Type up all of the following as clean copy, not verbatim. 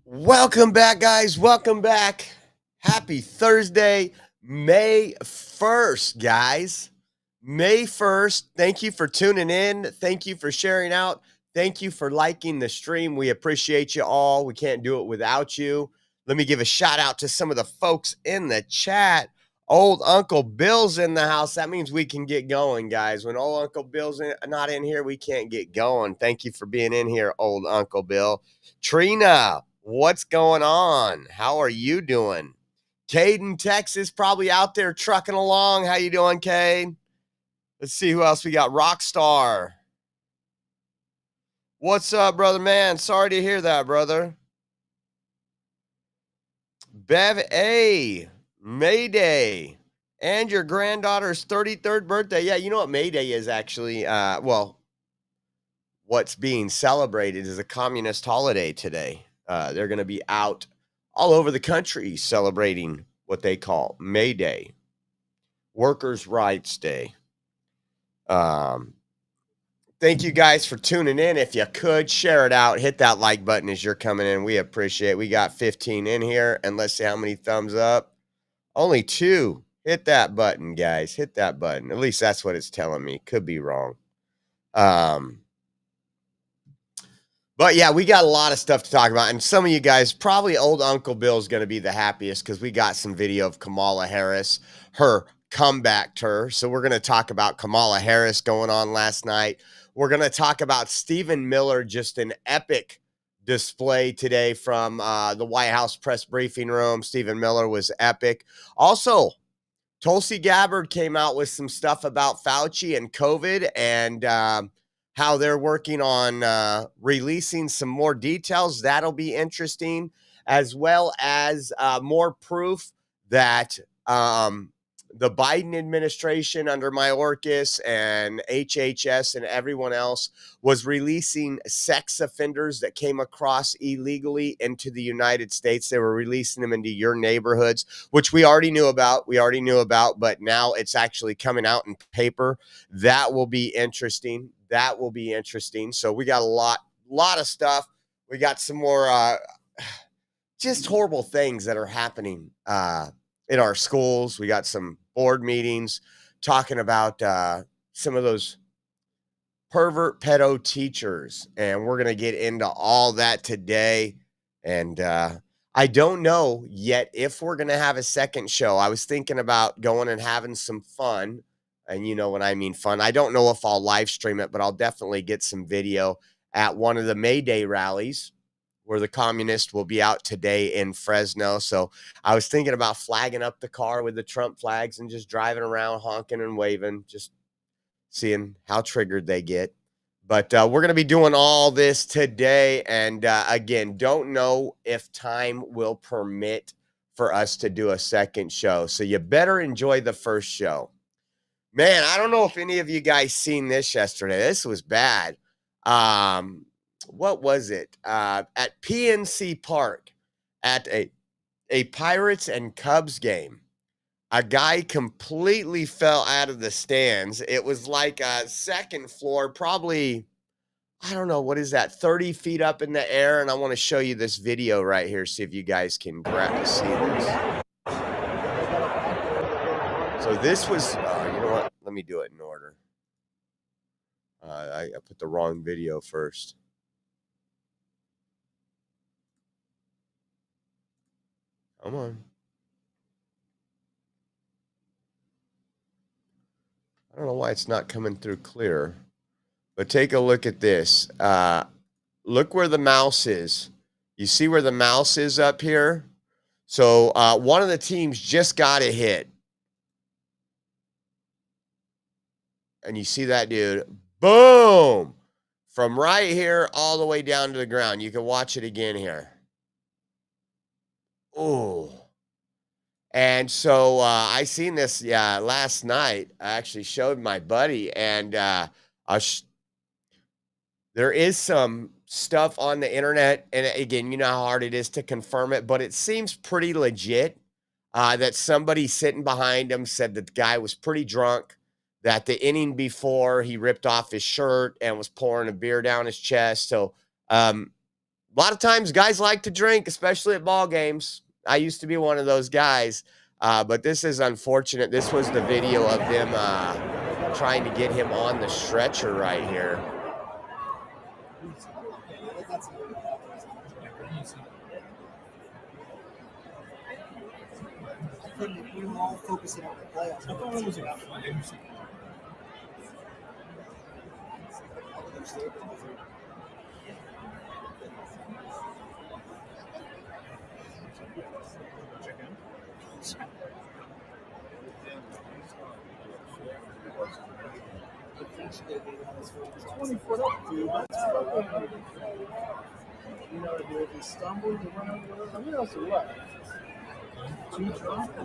Welcome back, guys. Welcome back. Happy Thursday, May 1st, guys. May 1st. Thank you for tuning in. Thank you for sharing out. Thank you for liking the stream. We appreciate you all. We can't do it without you. Let me give a shout out to some of the folks in the chat. Old Uncle Bill's in the house. That means we can get going, guys. When old Uncle Bill's not in here, we can't get going. Thank you for being in here, old Uncle Bill. Trina, what's going on? How are you doing? Cade in Texas, probably out there trucking along. How you doing, Cade? Let's see who else we got. Rockstar. What's up, brother man? Sorry to hear that, brother. Bev A. Mayday. And your granddaughter's 33rd birthday. Yeah, you know what Mayday is actually? What's being celebrated is a communist holiday today. They're going to be out all over the country celebrating what they call May Day, Workers' Rights Day. Thank you guys for tuning in. If you could share it out, hit that like button as you're coming in. We appreciate it. We got 15 in here, and let's see how many thumbs up. Only 2. Hit that button, guys. Hit that button. At least that's what it's telling me. Could be wrong. But yeah, we got a lot of stuff to talk about. And some of you guys, probably old Uncle Bill is going to be the happiest because we got some video of Kamala Harris, her comeback tour. So we're going to talk about Kamala Harris going on last night. We're going to talk about Stephen Miller, just an epic display today from the White House press briefing room. Stephen Miller was epic. Also, Tulsi Gabbard came out with some stuff about Fauci and COVID and how they're working on releasing some more details. That'll be interesting, as well as more proof that the Biden administration under Mayorkas and HHS and everyone else was releasing sex offenders that came across illegally into the United States. They were releasing them into your neighborhoods, which we already knew about. But now it's actually coming out in paper. That will be interesting. So we got a lot of stuff. We got some more just horrible things that are happening in our schools. We got some board meetings talking about some of those pervert pedo teachers, and we're going to get into all that today. And I don't know yet if we're going to have a second show. I was thinking about going and having some fun. And you know what I mean, fun. I don't know if I'll live stream it, but I'll definitely get some video at one of the May Day rallies where the communists will be out today in Fresno. So I was thinking about flagging up the car with the Trump flags and just driving around honking and waving, just seeing how triggered they get. But we're going to be doing all this today. And again, don't know if time will permit for us to do a second show. So you better enjoy the first show. Man, I don't know if any of you guys seen this yesterday. This was bad. What was it? At PNC Park at a Pirates and Cubs game, a guy completely fell out of the stands. It was like a second floor, probably, I don't know, what is that, 30 feet up in the air? And I want to show you this video right here, see if you guys can see this. So this was, you know what? Let me do it in order. I put the wrong video first. Come on. I don't know why it's not coming through clear, but take a look at this. Look where the mouse is. You see where the mouse is up here? So one of the teams just got a hit. And you see that dude, boom, from right here all the way down to the ground. You can watch it again here. Oh. And so I seen this last night. I actually showed my buddy, and there is some stuff on the internet. And again, you know how hard it is to confirm it, but it seems pretty legit that somebody sitting behind him said that the guy was pretty drunk, that the inning before he ripped off his shirt and was pouring a beer down his chest. So A lot of times guys like to drink, especially at ball games. I used to be one of those guys, but this is unfortunate. This was the video of them trying to get him on the stretcher right here. We were all focusing on the playoffs. I thought it was about flames.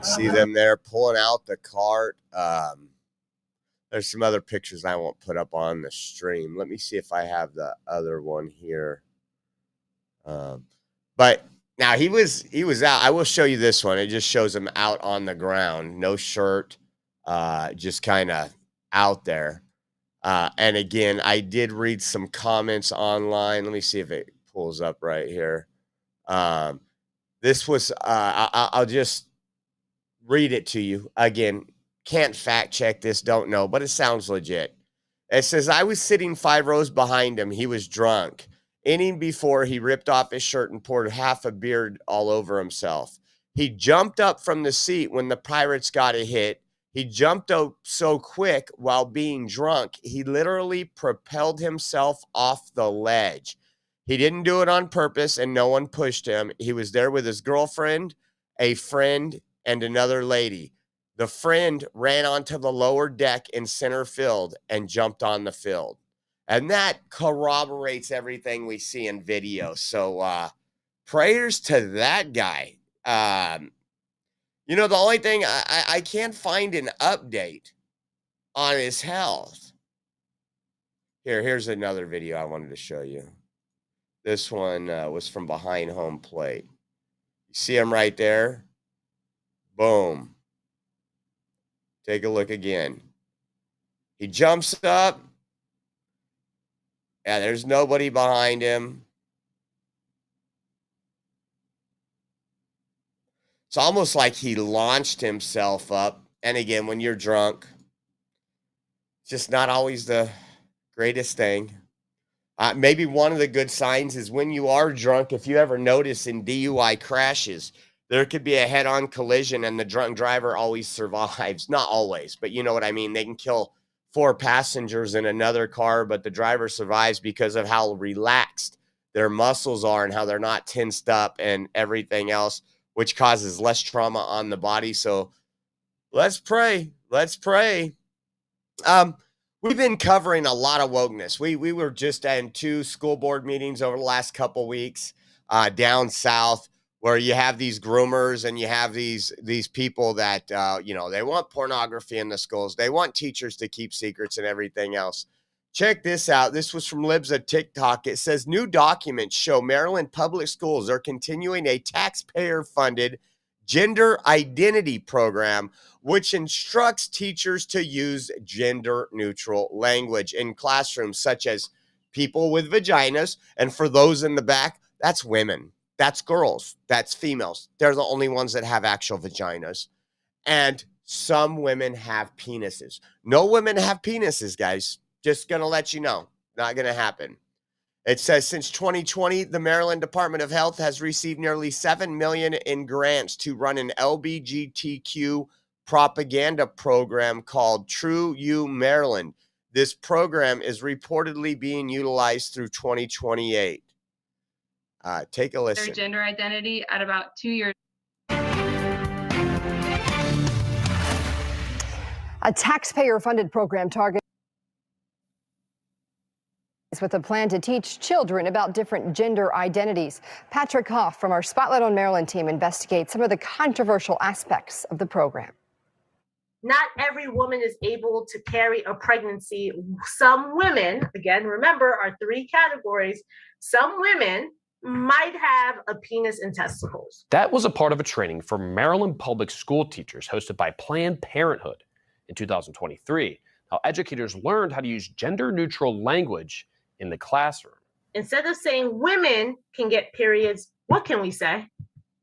See them there pulling out the cart. There's some other pictures I won't put up on the stream. Let me see if I have the other one here. But now he was out. I will show you this one. It just shows him out on the ground, no shirt, just kind of out there. And again, I did read some comments online. Let me see if it pulls up right here. This was, I'll just read it to you. Again, can't fact check this, don't know, but it sounds legit. It says, I was sitting 5 rows behind him. He was drunk. Inning before, he ripped off his shirt and poured half a beer all over himself. He jumped up from the seat when the Pirates got a hit. He jumped up so quick while being drunk, he literally propelled himself off the ledge. He didn't do it on purpose, and no one pushed him. He was there with his girlfriend, a friend, and another lady. The friend ran onto the lower deck in center field and jumped on the field. And that corroborates everything we see in video. So prayers to that guy. You know, the only thing, I can't find an update on his health. Here's another video I wanted to show you. This one was from behind home plate. You see him right there? Boom. Take a look again. He jumps up. Yeah, there's nobody behind him. It's almost like he launched himself up. And again, when you're drunk, it's just not always the greatest thing. Maybe one of the good signs is when you are drunk, if you ever notice in DUI crashes, there could be a head-on collision and the drunk driver always survives. Not always, but you know what I mean. They can kill 4 passengers in another car, but the driver survives because of how relaxed their muscles are and how they're not tensed up and everything else, which causes less trauma on the body. So let's pray. Let's pray. We've been covering a lot of wokeness. We were just in 2 school board meetings over the last couple weeks down south, where you have these groomers and you have these people that, they want pornography in the schools. They want teachers to keep secrets and everything else. Check this out. This was from Libs of TikTok. It says, new documents show Maryland public schools are continuing a taxpayer-funded gender identity program, which instructs teachers to use gender-neutral language in classrooms, such as people with vaginas. And for those in the back, that's women. That's girls. That's females. They're the only ones that have actual vaginas. And some women have penises. No women have penises, guys. Just going to let you know. Not going to happen. It says since 2020, the Maryland Department of Health has received nearly $7 million in grants to run an LGBTQ propaganda program called True You Maryland. This program is reportedly being utilized through 2028. Take a listen. Their gender identity at about 2 years. A taxpayer-funded program targets with a plan to teach children about different gender identities. Patrick Hoff from our Spotlight on Maryland team investigates some of the controversial aspects of the program. Not every woman is able to carry a pregnancy. Some women, again, remember our 3 categories, some women might have a penis and testicles. That was a part of a training for Maryland public school teachers hosted by Planned Parenthood in 2023. How educators learned how to use gender-neutral language in the classroom. Instead of saying women can get periods, what can we say?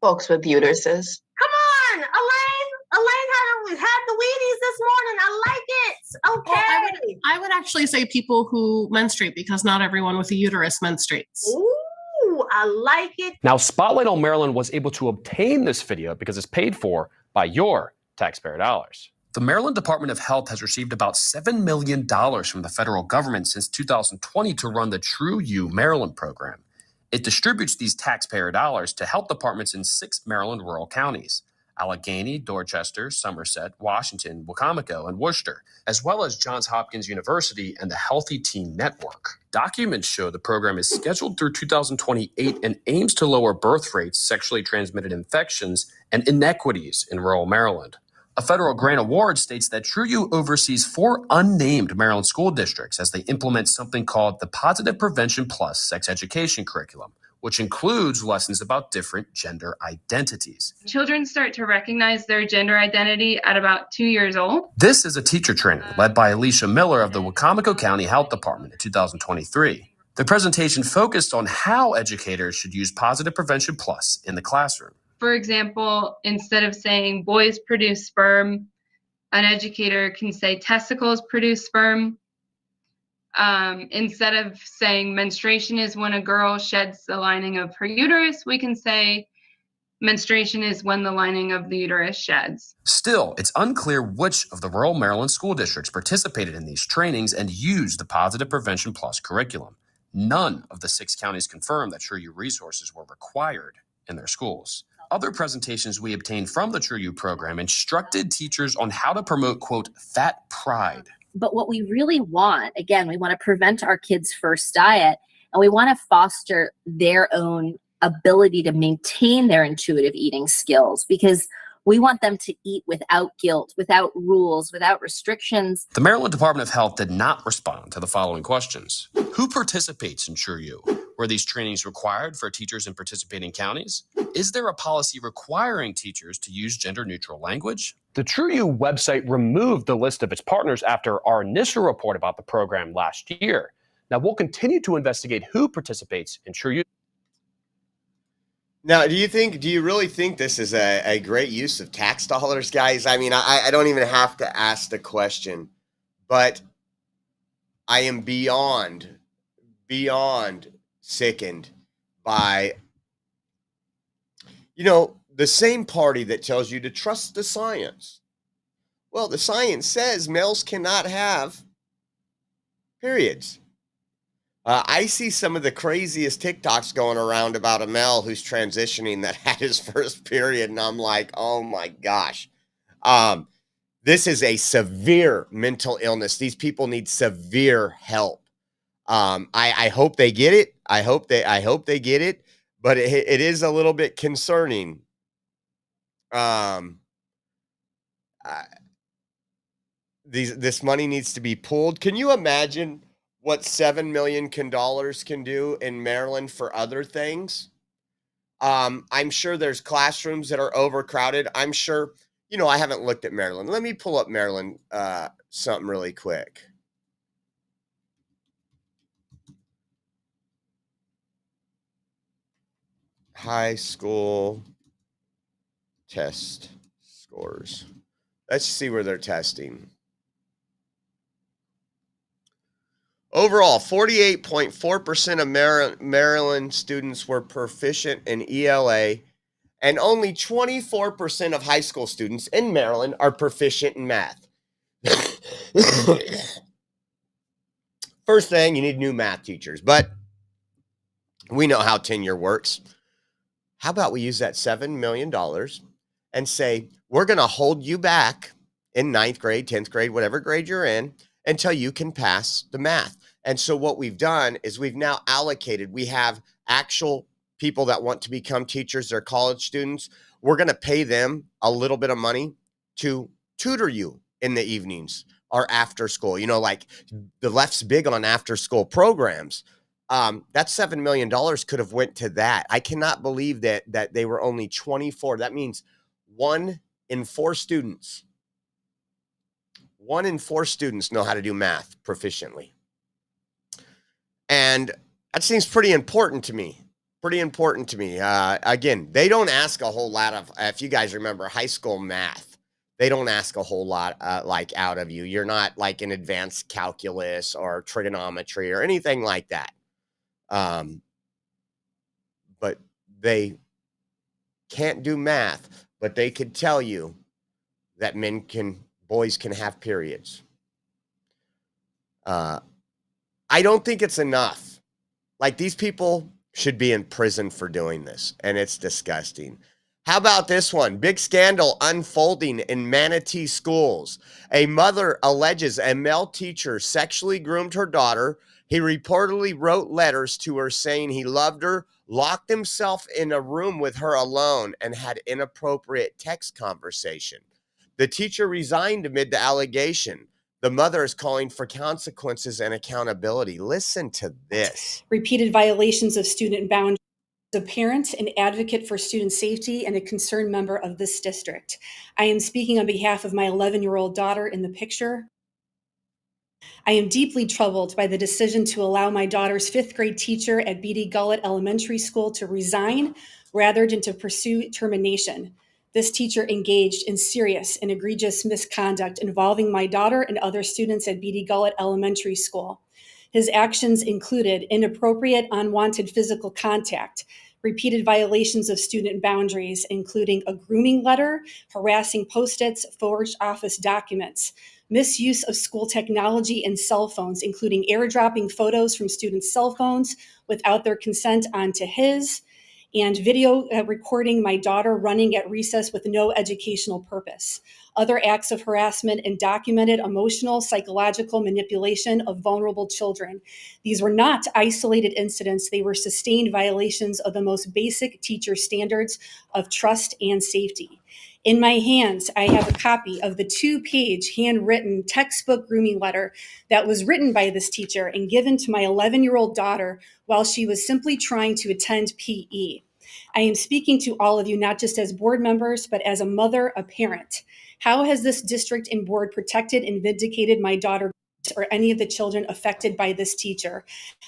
Folks with uteruses. Come on, Elaine. Elaine had the Wheaties this morning. I like it. Okay. Well, I would actually say people who menstruate, because not everyone with a uterus menstruates. Ooh, I like it. Now, Spotlight on Maryland was able to obtain this video because it's paid for by your taxpayer dollars. The Maryland Department of Health has received about $7 million from the federal government since 2020 to run the True You Maryland program. It distributes these taxpayer dollars to health departments in 6 Maryland rural counties: Allegheny, Dorchester, Somerset, Washington, Wacomico, and Worcester, as well as Johns Hopkins University and the Healthy Teen Network. Documents show the program is scheduled through 2028 and aims to lower birth rates, sexually transmitted infections, and inequities in rural Maryland. A federal grant award states that TrueU oversees 4 unnamed Maryland school districts as they implement something called the Positive Prevention Plus Sex Education Curriculum, which includes lessons about different gender identities. Children start to recognize their gender identity at about 2 years old. This is a teacher training led by Alicia Miller of the Wacomico County Health Department in 2023. The presentation focused on how educators should use Positive Prevention Plus in the classroom. For example, instead of saying boys produce sperm, an educator can say testicles produce sperm. Instead of saying menstruation is when a girl sheds the lining of her uterus, we can say menstruation is when the lining of the uterus sheds. Still, it's unclear which of the rural Maryland school districts participated in these trainings and used the Positive Prevention Plus curriculum. None of the 6 counties confirmed that TrueU resources were required in their schools. Other presentations we obtained from the TrueU program instructed teachers on how to promote, quote, fat pride. But what we really want, again, we want to prevent our kids' first diet, and we want to foster their own ability to maintain their intuitive eating skills, because we want them to eat without guilt, without rules, without restrictions. The Maryland Department of Health did not respond to the following questions. Who participates in TrueU? Were these trainings required for teachers in participating counties? Is there a policy requiring teachers to use gender-neutral language? The TrueU website removed the list of its partners after our initial report about the program last year. Now, we'll continue to investigate who participates in TrueU. Now, do you really think this is a great use of tax dollars, guys? I mean, I don't even have to ask the question, but I am beyond sickened by, the same party that tells you to trust the science. Well, the science says males cannot have periods. I see some of the craziest TikToks going around about a male who's transitioning that had his first period, and I'm like, oh my gosh. This is a severe mental illness. These people need severe help. I hope they get it. I hope they get it, but it is a little bit concerning. This money needs to be pulled. Can you imagine what $7 million can do in Maryland for other things? I'm sure there's classrooms that are overcrowded. I'm sure, I haven't looked at Maryland. Let me pull up Maryland, something really quick. High school test scores. Let's see where they're testing. Overall, 48.4% of Maryland students were proficient in ELA, and only 24% of high school students in Maryland are proficient in math. First thing, you need new math teachers, but we know how tenure works. How about we use that $7 million and say, we're going to hold you back in 9th grade, 10th grade, whatever grade you're in, until you can pass the math. And so what we've done is we've now allocated, we have actual people that want to become teachers, they're college students. We're going to pay them a little bit of money to tutor you in the evenings or after school. Like the left's big on after school programs. That $7 million could have went to that. I cannot believe that they were only 24. That means 1 in 4 students. 1 in 4 students know how to do math proficiently. And That seems pretty important to me. Pretty important to me. Again, they don't ask a whole lot of, if you guys remember high school math, they don't ask a whole lot like out of you. You're not like in advanced calculus or trigonometry or anything like that. But they can't do math, but they could tell you that boys can have periods. I don't think it's enough. Like, these people should be in prison for doing this, and it's disgusting. How about this one? Big scandal unfolding in Manatee schools. A mother alleges a male teacher sexually groomed her daughter. He reportedly wrote letters to her saying he loved her, locked himself in a room with her alone, and had inappropriate text conversation. The teacher resigned amid the allegation. The mother is calling for consequences and accountability. Listen to this. Repeated violations of student boundaries. As a parent, an advocate for student safety, and a concerned member of this district, I am speaking on behalf of my 11-year-old daughter in the picture. I am deeply troubled by the decision to allow my daughter's 5th grade teacher at Beatty Gullet Elementary School to resign rather than to pursue termination. This teacher engaged in serious and egregious misconduct involving my daughter and other students at Beatty Gullet Elementary School. His actions included inappropriate, unwanted physical contact, repeated violations of student boundaries, including a grooming letter, harassing post-its, forged office documents, misuse of school technology and cell phones, including airdropping photos from students' cell phones without their consent onto his, and video recording my daughter running at recess with no educational purpose. Other acts of harassment and documented emotional, psychological manipulation of vulnerable children. These were not isolated incidents. They were sustained violations of the most basic teacher standards of trust and safety. In my hands, I have a copy of the 2-page handwritten textbook grooming letter that was written by this teacher and given to my 11-year-old daughter while she was simply trying to attend PE. I am speaking to all of you, not just as board members, but as a mother, a parent. How has this district and board protected and vindicated my daughter or any of the children affected by this teacher?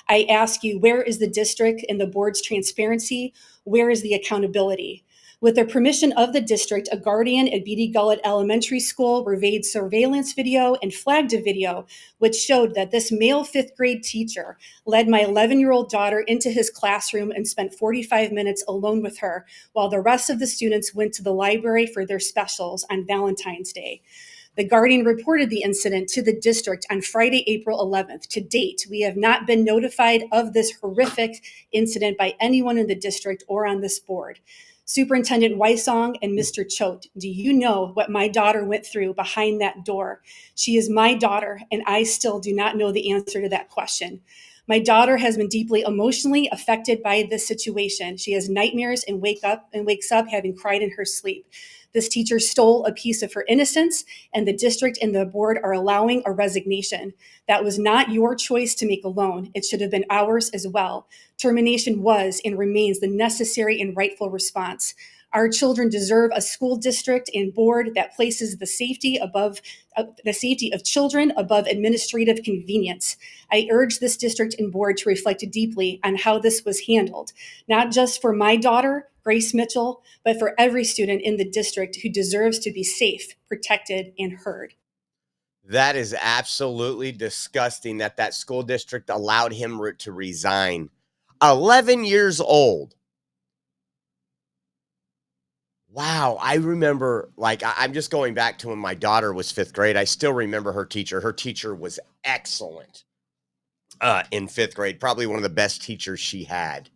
I ask you, where is the district and the board's transparency? Where is the accountability? With the permission of the district, a guardian at Beatty Gullet Elementary School reviewed surveillance video and flagged a video which showed that this male 5th grade teacher led my 11-year-old daughter into his classroom and spent 45 minutes alone with her while the rest of the students went to the library for their specials on Valentine's Day. The guardian reported the incident to the district on Friday, April 11th. To date, we have not been notified of this horrific incident by anyone in the district or on this board. Superintendent Wysong and Mr. Choate, do you know what my daughter went through behind that door? She is my daughter, and I still do not know the answer to that question. My daughter has been deeply emotionally affected by this situation. She has nightmares and wakes up having cried in her sleep. This teacher stole a piece of her innocence, and the district and the board are allowing a resignation. That was not your choice to make alone. It should have been ours as well. Termination was and remains the necessary and rightful response. Our children deserve a school district and board that places the safety of children above administrative convenience. I urge this district and board to reflect deeply on how this was handled, not just for my daughter, Grace Mitchell, but for every student in the district who deserves to be safe, protected, and heard. That is absolutely disgusting that school district allowed him to resign. 11 years old. Wow, I remember, like, I'm just going back to when my daughter was 5th grade. I still remember her teacher. Her teacher was excellent in 5th grade, probably one of the best teachers she had.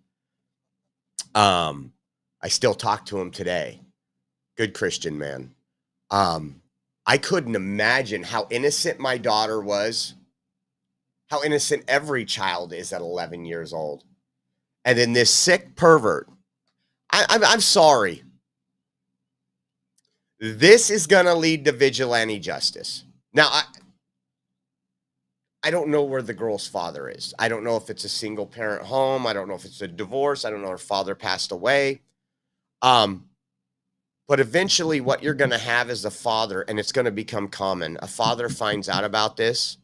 I still talk to him today. Good Christian man. I couldn't imagine how innocent my daughter was, how innocent every child is at 11 years old. And then this sick pervert, I'm sorry. This is going to lead to vigilante justice. Now, I don't know where the girl's father is. I don't know if it's a single parent home. I don't know if it's a divorce. I don't know if her father passed away. But eventually what you're going to have is a father, and it's going to become common. A father finds out about this,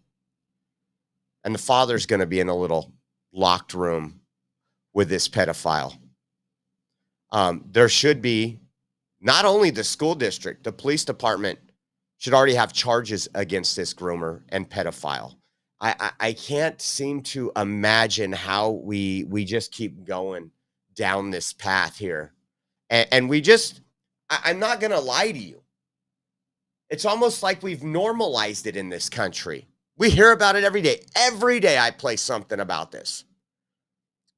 and the father's going to be in a little locked room with this pedophile. There should be not only the school district, the police department should already have charges against this groomer and pedophile. I can't seem to imagine how we just keep going down this path here. And we just, I'm not going to lie to you. It's almost like we've normalized it in this country. We hear about it every day. Every day I play something about this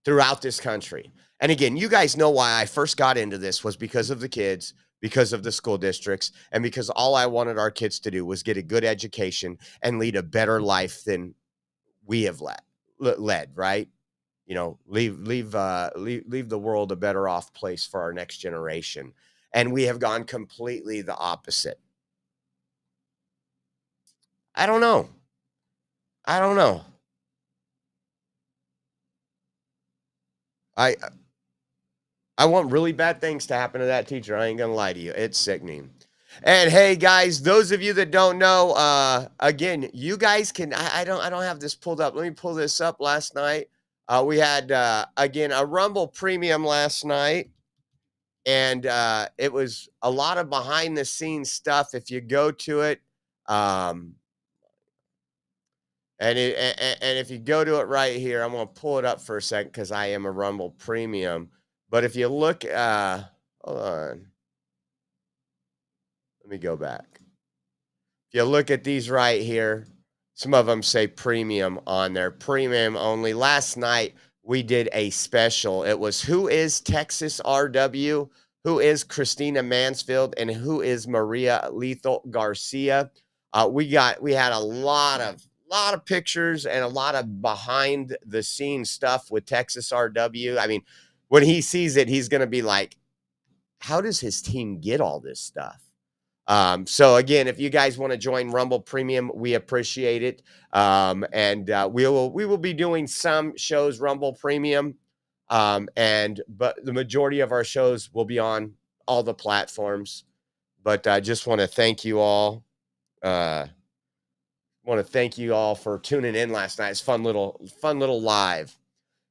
throughout this country. And again, you guys know why I first got into this was because of the kids, because of the school districts, and because all I wanted our kids to do was get a good education and lead a better life than we have led, right? You know, leave the world a better off place for our next generation. And we have gone completely the opposite. I don't know. I want really bad things to happen to that teacher. I ain't gonna lie to you. It's sickening. And hey guys, those of you that don't know, again, you guys can, I don't have this pulled up. Let me pull this up. Last night, we had, again, a Rumble premium last night. And it was a lot of behind the scenes stuff. If you go to it, and if you go to it right here, I'm going to pull it up for a second because I am a Rumble premium. But if you look, hold on. Let me go back. If you look at these right here, some of them say premium on there, premium only. Last night, we did a special. It was Who is Texas RW? Who is Christina Mansfield? And who is Maria Lethal Garcia? We had a lot of pictures and a lot of behind the scenes stuff with Texas RW. I mean, when he sees it, he's going to be like, how does his team get all this stuff? So again, if you guys want to join Rumble Premium, we appreciate it. And we will be doing some shows Rumble Premium. But the majority of our shows will be on all the platforms. But I just want to thank you all. Want to thank you all for tuning in last night. It's fun little live.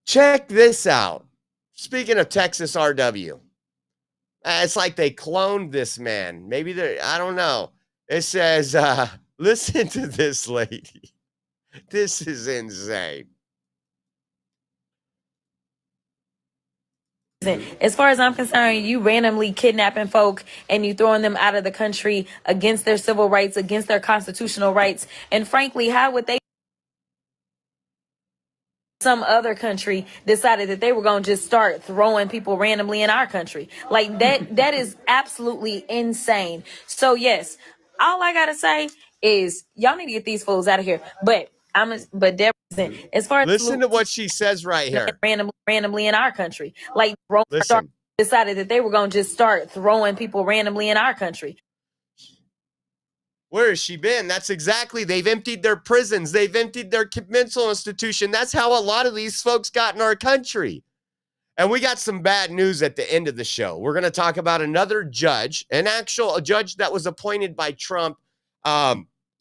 Check this out. Speaking of Texas RW, it's like they cloned this man. Maybe I don't know. It says, listen to this lady. This is insane. As far as I'm concerned, you randomly kidnapping folk and you throwing them out of the country against their civil rights, against their constitutional rights. And frankly, how would they, some other country decided that they were going to just start throwing people randomly in our country? Like that is absolutely insane. So yes, all I got to say is y'all need to get these fools out of here. But Deborah, as far as listen to what she says right here. Randomly in our country, like listen. Decided that they were going to just start throwing people randomly in our country. Where has she been? That's exactly. They've emptied their prisons. They've emptied their mental institution. That's how a lot of these folks got in our country. And we got some bad news at the end of the show. We're going to talk about another judge, a judge that was appointed by Trump,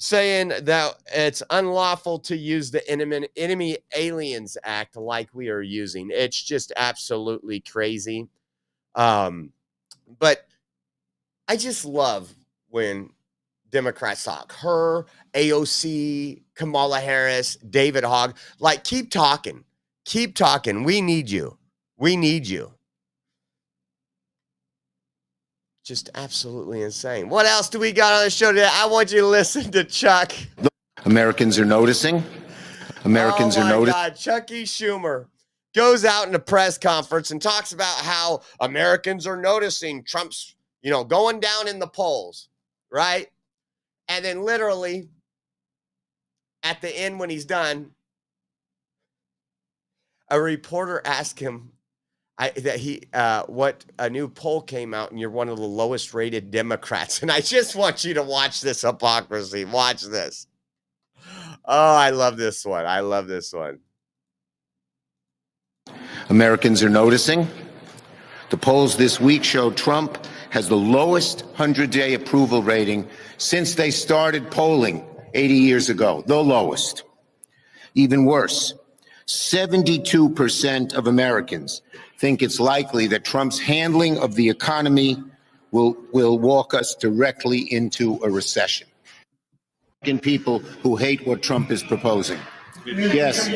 saying that it's unlawful to use the Enemy Aliens Act like we are using. It's just absolutely crazy. But I just love when Democrats talk. Her, AOC, Kamala Harris, David Hogg. Like, keep talking. Keep talking. We need you. We need you. Just absolutely insane. What else do we got on the show today? I want you to listen to Chuck. Americans are noticing. Americans are noticing. God, Chucky Schumer goes out in a press conference and talks about how Americans are noticing Trump's, going down in the polls, right? And then literally at the end when he's done, a reporter asked him what a new poll came out and you're one of the lowest rated Democrats. And I just want you to watch this hypocrisy. Watch this. Oh, I love this one. I love this one. Americans are noticing. The polls this week show Trump has the lowest 100-day approval rating since they started polling 80 years ago. The lowest. Even worse, 72% of Americans think it's likely that Trump's handling of the economy will walk us directly into a recession. People who hate what Trump is proposing. Yes.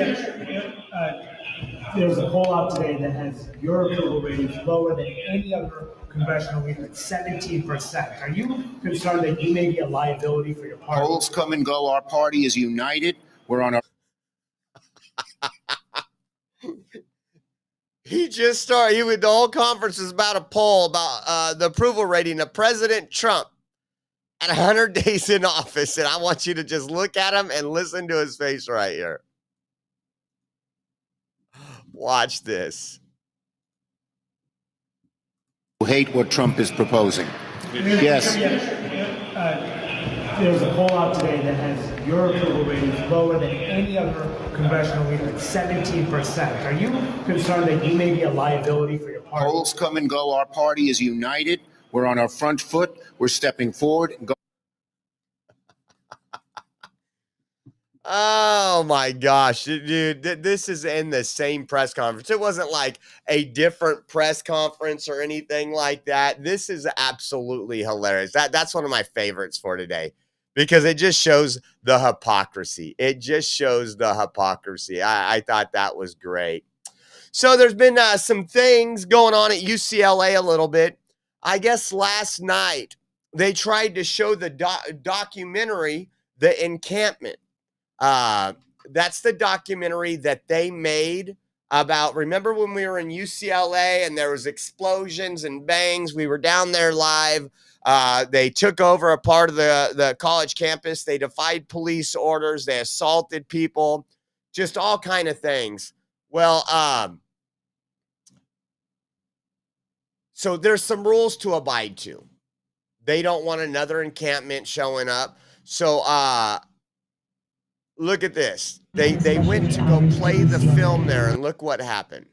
There's a poll out today that has your approval ratings lower than any other congressional leader at 17%. Are you concerned that you may be a liability for your party? Polls come and go. Our party is united. We're on our. He just started. The whole conference is about a poll about the approval rating of President Trump at 100 days in office, and I want you to just look at him and listen to his face right here. Watch this. Who hate what Trump is proposing. Yes. There's a poll out today that has your approval ratings lower than any other congressional leader at 17%. Are you concerned that you may be a liability for your party? Polls come and go. Our party is united. We're on our front foot. We're stepping forward. Oh my gosh, dude, this is in the same press conference. It wasn't like a different press conference or anything like that. This is absolutely hilarious. That's one of my favorites for today because it just shows the hypocrisy. It just shows the hypocrisy. I thought that was great. So there's been some things going on at UCLA a little bit. I guess last night they tried to show the documentary, The Encampment. That's the documentary that they made about, remember when we were in UCLA and there was explosions and bangs? We were down there live. They took over a part of the college campus. They defied police orders. They assaulted people, just all kind of things. Well, so there's some rules to abide to. They don't want another encampment showing up. So, look at this. They went to go play the film there, and look what happened.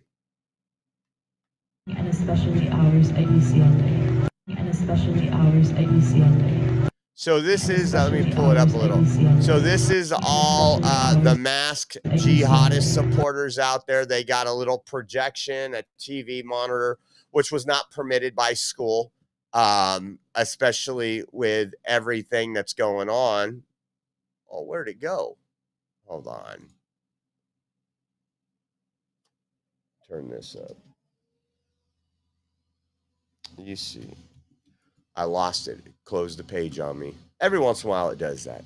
And especially ours at UCLA. And especially ours at UCLA. So this is, let me pull it up a little. So this is all the masked jihadist supporters out there. They got a little projection, a TV monitor, which was not permitted by school, especially with everything that's going on. Oh, where'd it go? Hold on. Turn this up. You see. I lost it. It closed the page on me. Every once in a while it does that.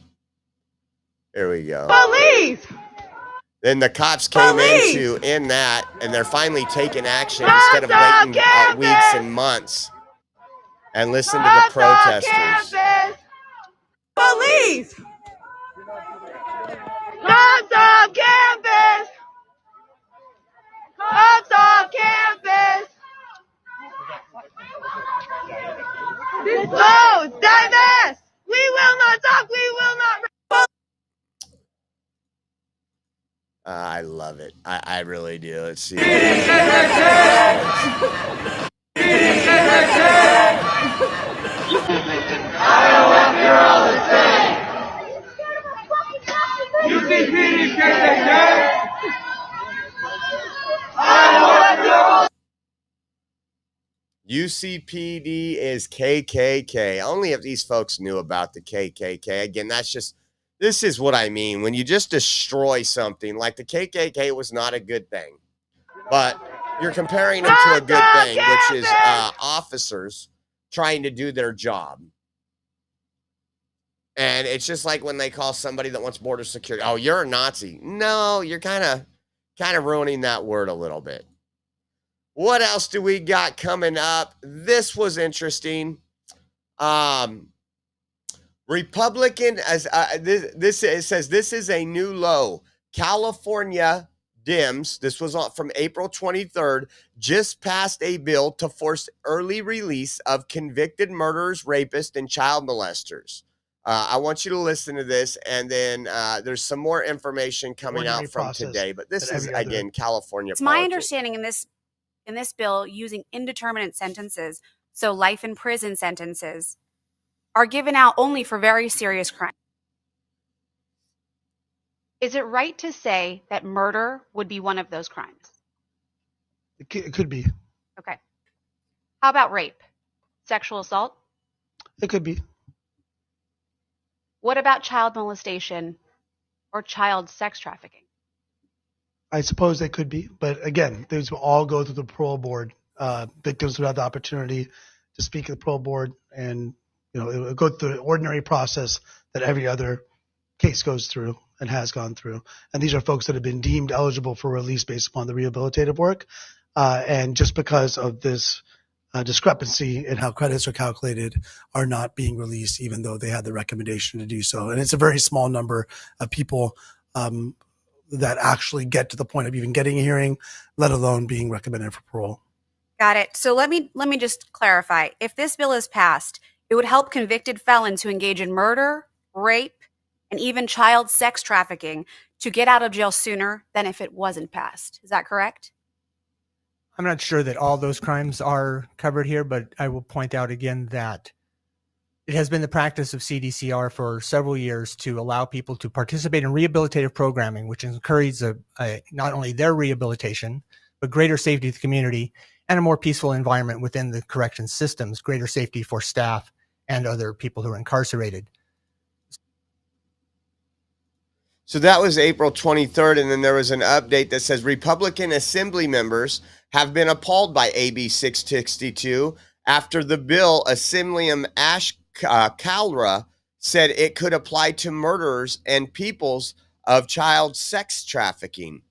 There we go. Police! Then the cops came in that, and they're finally taking action instead of waiting weeks and months. And listen to the protesters. Police! Cops off campus! Cops off campus! Dispose! Divest! We will not talk! We will not... I love it. I really do. Let's see. UCPD is KKK. Only if these folks knew about the KKK. Again, this is what I mean. When you just destroy something, like the KKK was not a good thing, but you're comparing them to a good thing, which is officers trying to do their job. And it's just like when they call somebody that wants border security, oh, you're a Nazi. No, you're kind of ruining that word a little bit. What else do we got coming up? This was interesting. Republican, as it says, this is a new low. California Dems, this was from April 23rd, just passed a bill to force early release of convicted murderers, rapists, and child molesters. I want you to listen to this, and then there's some more information coming out from today. But this is, again, California It's my understanding in this bill, using indeterminate sentences, so life in prison sentences, are given out only for very serious crimes. Is it right to say that murder would be one of those crimes? It could be. Okay. How about rape? Sexual assault? It could be. What about child molestation or child sex trafficking? I suppose they could be, but again, these will all go through the parole board. Victims would have the opportunity to speak at the parole board, and it will go through the ordinary process that every other case goes through and has gone through. And these are folks that have been deemed eligible for release based upon the rehabilitative work. And just because of this discrepancy in how credits are calculated, are not being released, even though they had the recommendation to do so. And it's a very small number of people that actually get to the point of even getting a hearing, let alone being recommended for parole. Got it. So let me just clarify. If this bill is passed, it would help convicted felons who engage in murder, rape, and even child sex trafficking to get out of jail sooner than if it wasn't passed. Is that correct? I'm not sure that all those crimes are covered here, but I will point out again that it has been the practice of CDCR for several years to allow people to participate in rehabilitative programming, which encourages not only their rehabilitation, but greater safety to the community and a more peaceful environment within the correction systems, greater safety for staff and other people who are incarcerated. So that was April 23rd, and then there was an update that says Republican Assembly members have been appalled by AB 662 after the bill, Assemblyman Ash Kalra said it could apply to murderers and peoples of child sex trafficking.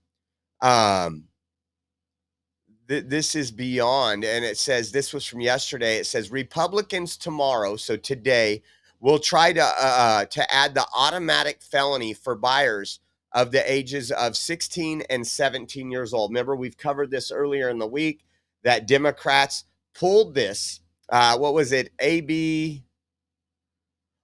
This is beyond, and it says, this was from yesterday, it says Republicans tomorrow, so today, will try to add the automatic felony for buyers of the ages of 16 and 17 years old. Remember, we've covered this earlier in the week, that Democrats pulled this. What was it? AB?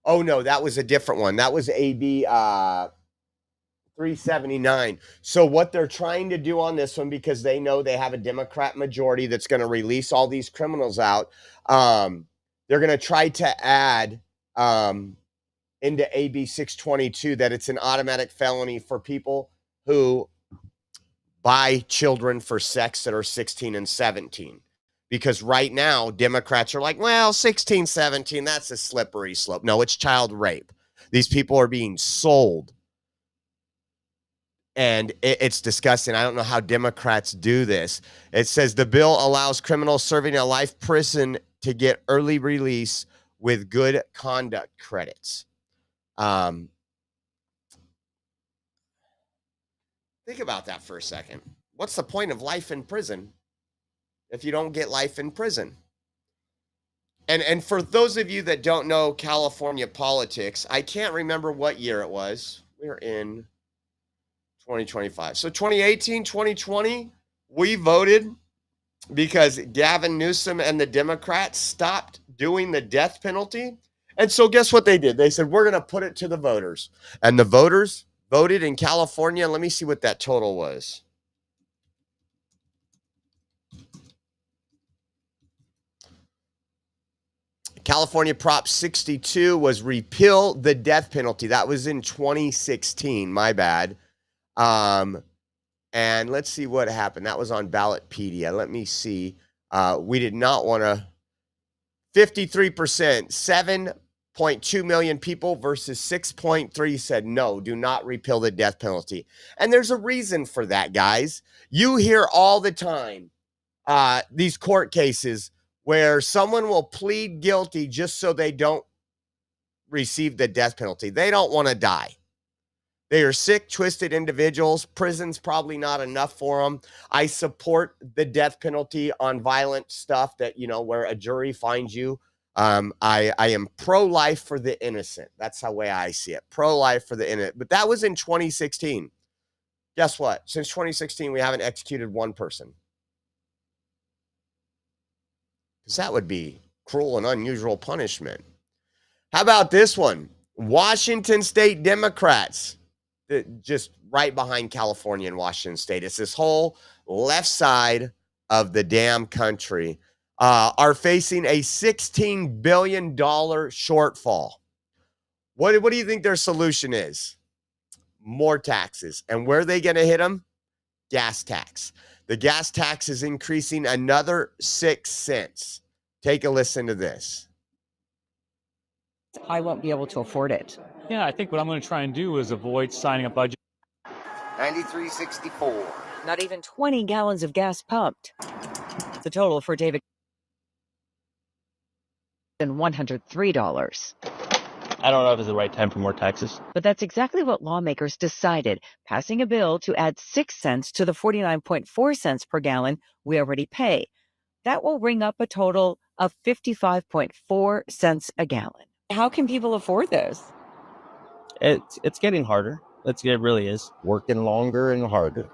Oh, no, that was a different one. That was AB 379. So what they're trying to do on this one, because they know they have a Democrat majority that's going to release all these criminals out, they're going to try to add into AB 622 that it's an automatic felony for people who buy children for sex that are 16 and 17. Because right now, Democrats are like, well, 16, 17, that's a slippery slope. No, it's child rape. These people are being sold. And it's disgusting. I don't know how Democrats do this. It says the bill allows criminals serving a life prison to get early release with good conduct credits. Think about that for a second. What's the point of life in prison if you don't get life in prison? And for those of you that don't know California politics, I can't remember what year it was. We're in 2025. So 2018, 2020, we voted because Gavin Newsom and the Democrats stopped doing the death penalty. And so guess what they did? They said, we're going to put it to the voters. And the voters voted in California. Let me see what that total was. California Prop 62 was repeal the death penalty. That was in 2016. My bad. And let's see what happened. That was on Ballotpedia. Let me see. We did not want to. 53%, 7.2 million people versus 6.3 said no, do not repeal the death penalty. And there's a reason for that, guys. You hear all the time these court cases where someone will plead guilty just so they don't receive the death penalty. They don't want to die. They are sick, twisted individuals. Prison's probably not enough for them. I support the death penalty on violent stuff that, where a jury finds you. I am pro-life for the innocent. That's the way I see it. Pro-life for the innocent. But that was in 2016. Guess what? Since 2016, we haven't executed one person. Because that would be cruel and unusual punishment. How about this one? Washington State Democrats, just right behind California and Washington State. It's this whole left side of the damn country, are facing a $16 billion shortfall. What do you think their solution is? more taxes. And where are they going to hit them? Gas tax. The gas tax is increasing another 6 cents. Take a listen to this. I won't be able to afford it. Yeah, I think what I'm going to try and do is avoid signing a budget. 93.64. Not even 20 gallons of gas pumped. The total for David and $103. I don't know if it's the right time for more taxes. But that's exactly what lawmakers decided, passing a bill to add 6 cents to the 49.4 cents per gallon we already pay. That will bring up a total of 55.4 cents a gallon. How can people afford this? It's getting harder. It really is. Working longer and harder.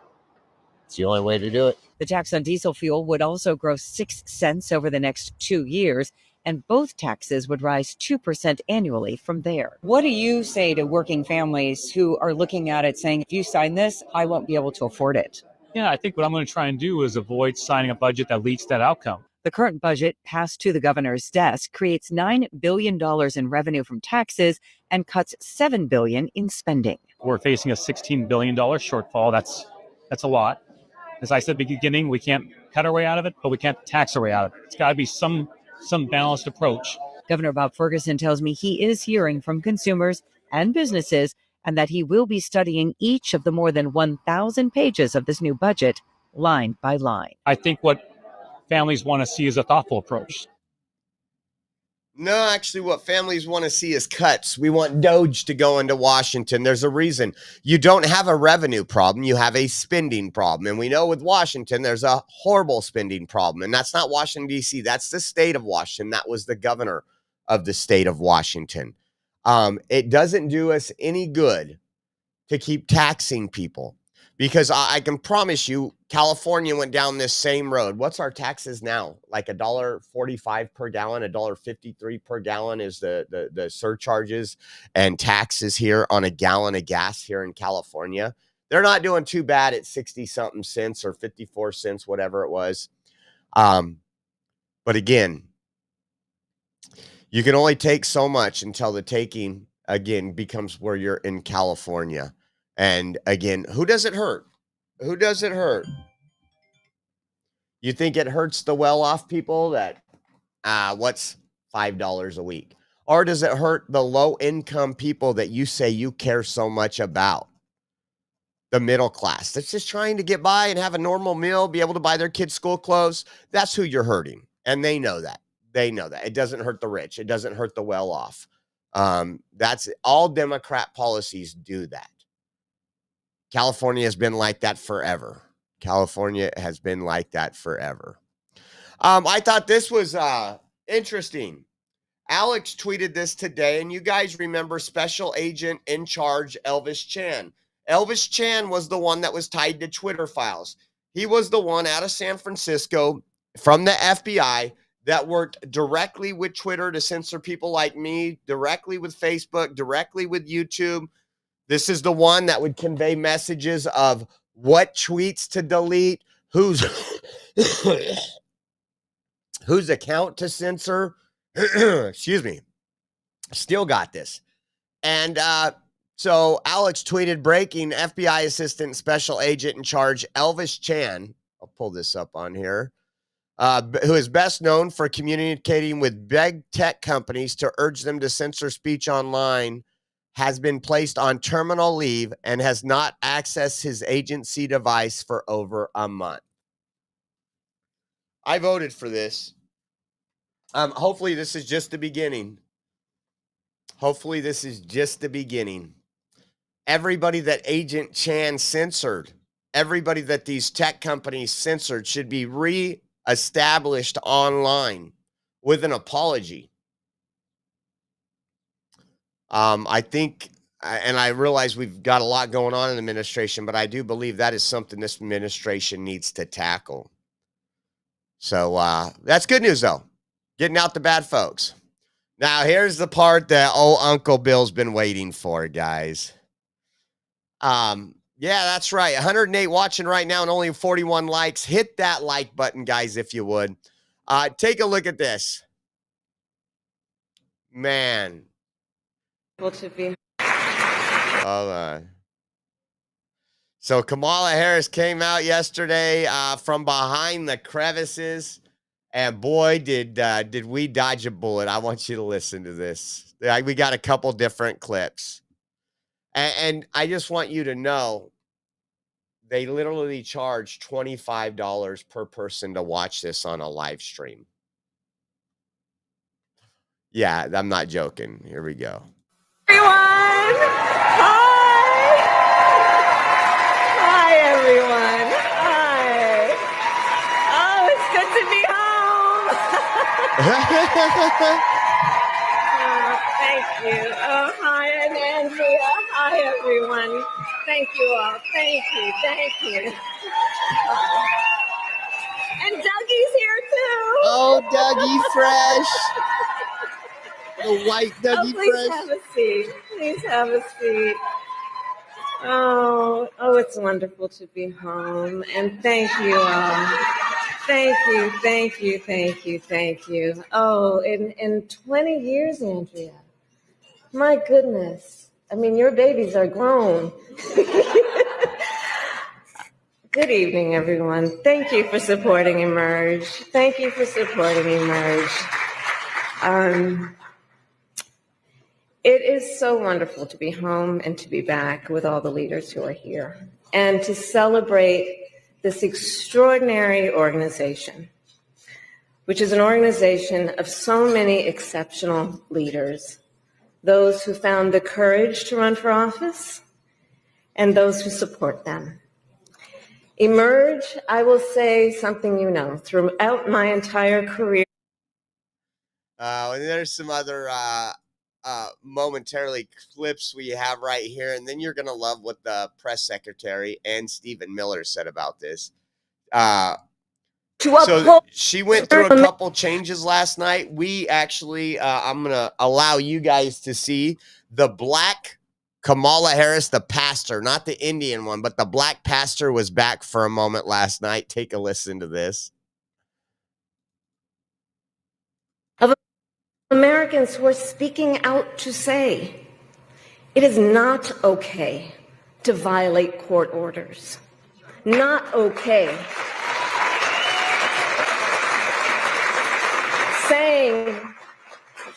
It's the only way to do it. The tax on diesel fuel would also grow 6 cents over the next 2 years, and both taxes would rise 2% annually from there. What do you say to working families who are looking at it saying, if you sign this, I won't be able to afford it? Yeah, I think what I'm going to try and do is avoid signing a budget that leads to that outcome. The current budget passed to the governor's desk creates $9 billion in revenue from taxes and cuts $7 billion in spending. We're facing a $16 billion shortfall. That's a lot. As I said at the beginning, we can't cut our way out of it, but we can't tax our way out of it. It's got to be some balanced approach. Governor Bob Ferguson tells me he is hearing from consumers and businesses and that he will be studying each of the more than 1,000 pages of this new budget line by line. I think what families want to see is a thoughtful approach. No, actually, what families want to see is cuts. We want Doge to go into Washington. There's a reason. You don't have a revenue problem. You have a spending problem. And we know with Washington, there's a horrible spending problem. And that's not Washington, D.C. That's the state of Washington. That was the governor of the state of Washington. It doesn't do us any good to keep taxing people because I can promise you, California went down this same road. What's our taxes now? Like $1.45 per gallon, $1.53 per gallon is the surcharges and taxes here on a gallon of gas here in California. They're not doing too bad at 60 something cents or 54 cents, whatever it was. But again, you can only take so much until the taking again becomes where you're in California. And again, who does it hurt? Who does it hurt? You think it hurts the well-off people that, what's $5 a week? Or does it hurt the low-income people that you say you care so much about? The middle class that's just trying to get by and have a normal meal, be able to buy their kids' school clothes. That's who you're hurting. And they know that. They know that. It doesn't hurt the rich. It doesn't hurt the well-off. That's all Democrat policies do that. California has been like that forever. California has been like that forever. I thought this was interesting. Alex tweeted this today, and you guys remember Special Agent in Charge Elvis Chan. Elvis Chan was the one that was tied to Twitter files. He was the one out of San Francisco from the FBI that worked directly with Twitter to censor people like me, directly with Facebook, directly with YouTube. This is the one that would convey messages of what tweets to delete, whose account to censor. Excuse me. Still got this. And so Alex tweeted, breaking, FBI Assistant Special Agent in Charge Elvis Chan. I'll pull this up on here. Who is best known for communicating with big tech companies to urge them to censor speech online, has been placed on terminal leave and has not accessed his agency device for over a month. I voted for this. Hopefully this is just the beginning. Hopefully this is just the beginning. Everybody that Agent Chan censored, everybody that these tech companies censored should be re-established online with an apology. I think, and I realize we've got a lot going on in the administration, but I do believe that is something this administration needs to tackle. So that's good news, though. Getting out the bad folks. Now, here's the part that old Uncle Bill's been waiting for, guys. Yeah, that's right. 108 watching right now and only 41 likes. Hit that like button, guys, if you would. Take a look at this. Man. To be. Hold on. So Kamala Harris came out yesterday from behind the crevices, and boy, did we dodge a bullet. I want you to listen to this. We got a couple different clips, and I just want you to know they literally charge $25 per person to watch this on a live stream. Yeah, I'm not joking. Here we go. Everyone! Hi, everyone. Hi. Oh, it's good to be home. Thank you. Oh, hi, I'm Andrea. Hi, everyone. Thank you all. Thank you. Thank you. And Dougie's here, too. Oh, Dougie Fresh. The white Dougie Please Fresh. have a seat. Please have a seat. Oh, it's wonderful to be home. And thank you all. Thank you, thank you, thank you, thank you. Oh, in 20 years, Andrea. My goodness. I mean, your babies are grown. Good evening, everyone. Thank you for supporting Emerge. Thank you for supporting Emerge. It is so wonderful to be home and to be back with all the leaders who are here and to celebrate this extraordinary organization, which is an organization of so many exceptional leaders, those who found the courage to run for office and those who support them. Emerge, I will say something you know, throughout my entire career. And there's some other momentarily clips we have right here, and then you're going to love what the press secretary and Stephen Miller said about this. So she went through a couple changes last night. We actually, I'm going to allow you guys to see the black Kamala Harris, the pastor, not the Indian one, but the black pastor was back for a moment last night. Take a listen to this. Of Americans who are speaking out to say it is not okay to violate court orders. Not okay. Saying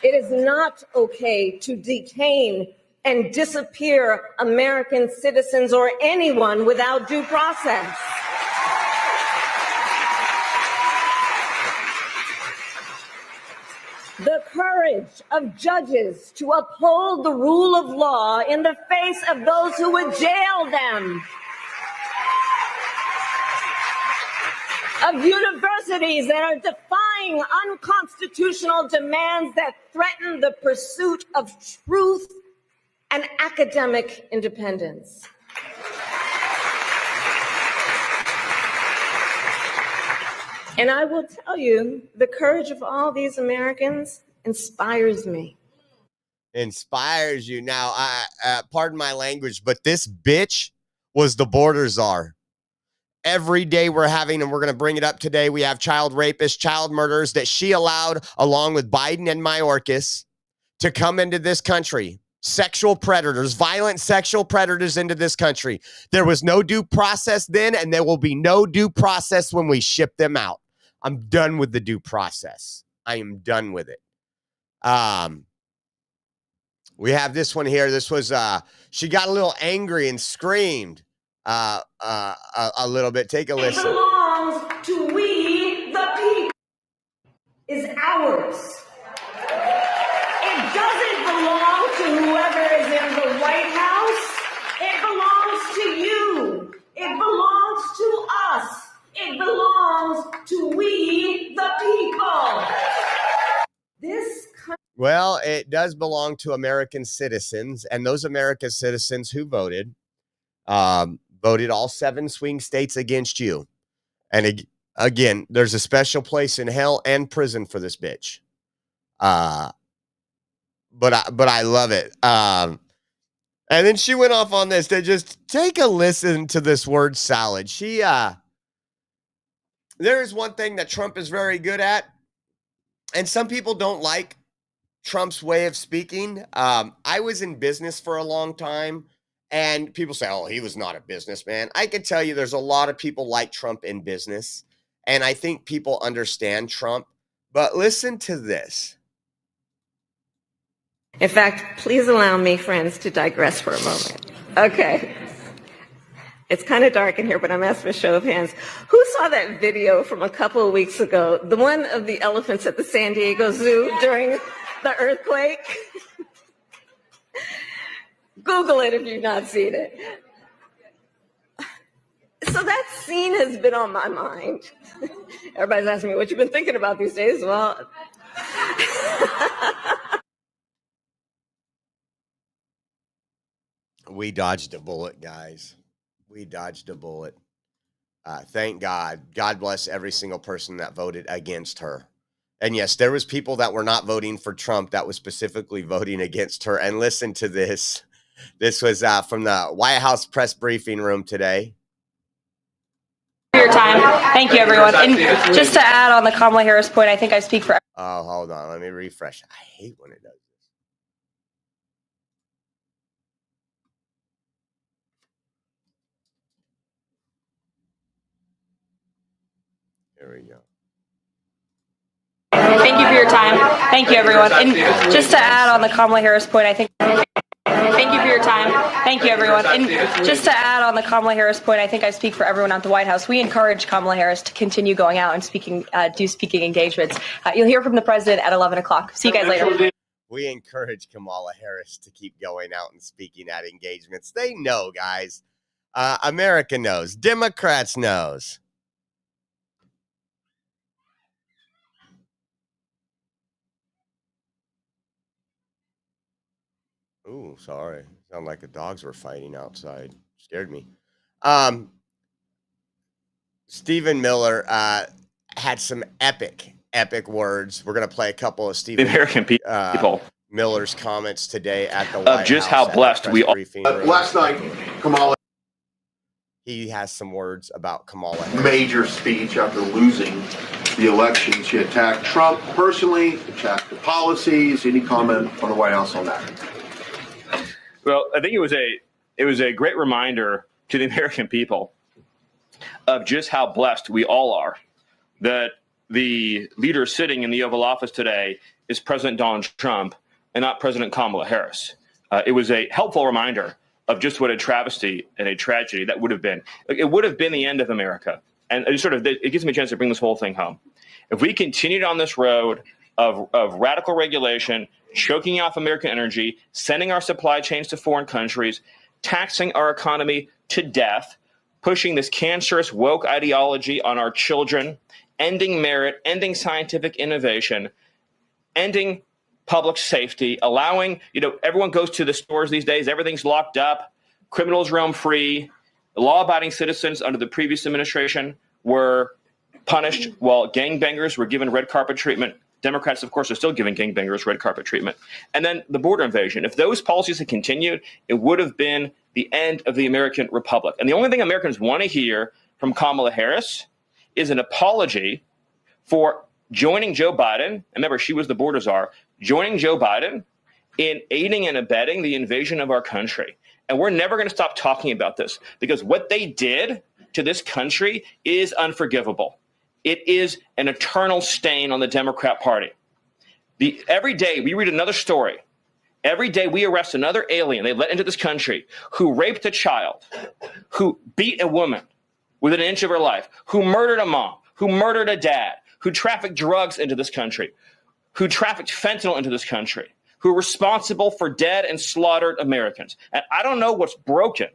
it is not okay to detain and disappear American citizens or anyone without due process. The courage of judges to uphold the rule of law in the face of those who would jail them. Of universities that are defying unconstitutional demands that threaten the pursuit of truth and academic independence. And I will tell you, the courage of all these Americans inspires me. Inspires you. Now, pardon my language, but this bitch was the border czar. Every day we're having, and we're going to bring it up today, we have child rapists, child murderers that she allowed, along with Biden and Mayorkas, to come into this country. Sexual predators, violent sexual predators into this country. There was no due process then, and there will be no due process when we ship them out. I'm done with the due process. I am done with it. We have this one here. This was, she got a little angry and screamed a little bit. Take a listen. It belongs to we the people. Is ours. It doesn't belong to whoever is in the White House. It belongs to you. It belongs to us. It belongs to we the people. Well, it does belong to American citizens, and those American citizens who voted, voted all 7 swing states against you. And again, there's a special place in hell and prison for this bitch. But I love it. And then she went off on this to just take a listen to this word salad. There is one thing that Trump is very good at, and some people don't like Trump's way of speaking. I was in business for a long time, And people say, oh, he was not a businessman. I can tell you there's a lot of people like Trump in business. And I think people understand Trump. But listen to this. In fact, please allow me, friends, to digress for a moment. Okay. It's kind of dark in here, but I'm asking for a show of hands. Who saw that video from a couple of weeks ago? The one of the elephants at the San Diego Zoo during the earthquake? Google it if you've not seen it. So that scene has been on my mind. Everybody's asking me what you've been thinking about these days. Well, we dodged a bullet, guys. We dodged a bullet. Thank God. God bless every single person that voted against her. And yes, there was people that were not voting for Trump that was specifically voting against her. And listen to this. This was from the White House press briefing room today. For your time. Thank you, everyone. And just to add on the Kamala Harris point, I think I speak for. Oh, hold on. Let me refresh. I hate when it does this. Here we go. Thank you for your time. Thank you, everyone. And just to add on the Kamala Harris point, I think. Thank you for your time. Thank you, everyone. And just to add on the Kamala Harris point, I think I speak for everyone at the White House. We encourage Kamala Harris to continue going out and do speaking engagements. You'll hear from the president at 11 o'clock. See you guys later. We encourage Kamala Harris to keep going out and speaking at engagements. They know, guys. America knows. Democrats knows. Ooh, sorry. Sounded like the dogs were fighting outside. Scared me. Stephen Miller had some epic words. We're going to play a couple of Stephen American people Miller's comments today at the White just House how blessed we are. Last night, Kamala. He has some words about Kamala Harris. Major speech after losing the election. She attacked Trump personally, attacked the policies. Any comment from the White House on that? Well, I think it was a great reminder to the American people of just how blessed we all are that the leader sitting in the Oval Office today is President Donald Trump and not President Kamala Harris. It was a helpful reminder of just what a travesty and a tragedy that would have been. It would have been the end of America. And it gives me a chance to bring this whole thing home. If we continued on this road of radical regulation, choking off American energy, sending our supply chains to foreign countries, taxing our economy to death, pushing this cancerous woke ideology on our children, ending merit, ending scientific innovation, ending public safety, allowing, everyone goes to the stores these days, everything's locked up, criminals roam free, law-abiding citizens under the previous administration were punished while gangbangers were given red carpet treatment. Democrats, of course, are still giving gangbangers red carpet treatment. And then the border invasion. If those policies had continued, it would have been the end of the American Republic. And the only thing Americans want to hear from Kamala Harris is an apology for joining Joe Biden. And remember, she was the border czar, joining Joe Biden in aiding and abetting the invasion of our country. And we're never going to stop talking about this because what they did to this country is unforgivable. It is an eternal stain on the Democrat Party. Every day we read another story. Every day we arrest another alien they let into this country who raped a child, who beat a woman within an inch of her life, who murdered a mom, who murdered a dad, who trafficked drugs into this country, who trafficked fentanyl into this country, who are responsible for dead and slaughtered Americans. And I don't know what's broken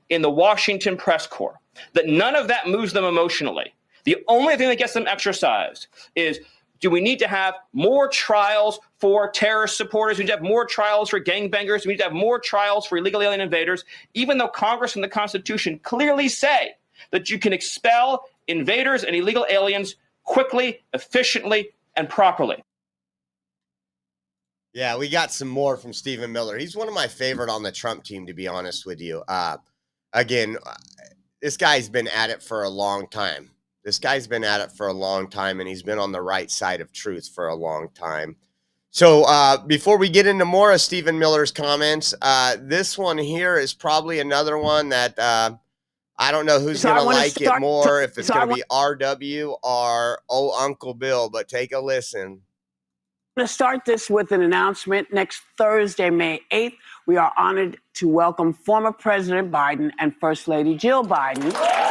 in the Washington press corps, that none of that moves them emotionally. The only thing that gets them exercised is, do we need to have more trials for terrorist supporters? We need to have more trials for gangbangers. We need to have more trials for illegal alien invaders, even though Congress and the Constitution clearly say that you can expel invaders and illegal aliens quickly, efficiently, and properly. Yeah, we got some more from Stephen Miller. He's one of my favorite on the Trump team, to be honest with you. Again, this guy's been at it for a long time. And he's been on the right side of truth for a long time. So before we get into more of Stephen Miller's comments, this one here is probably another one that I don't know who's going to like it more, if it's going to be RW or Uncle Bill, but take a listen. I'm going to start this with an announcement. Next Thursday, May 8th, we are honored to welcome former President Biden and First Lady Jill Biden.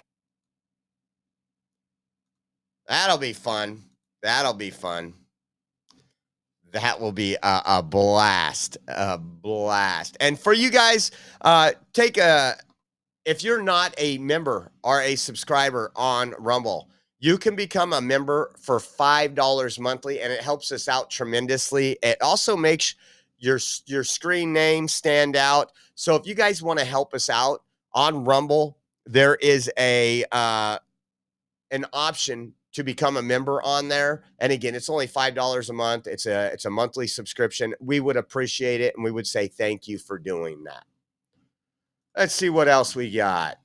That'll be fun. That'll be fun. That will be a blast. A blast. And for you guys, if you're not a member or a subscriber on Rumble, you can become a member for $5 monthly, and it helps us out tremendously. It also makes your screen name stand out. So if you guys want to help us out on Rumble, there is an option to become a member on there. And again, it's only $5 a month. It's a monthly subscription. We would appreciate it, and we would say thank you for doing that. Let's see what else we got.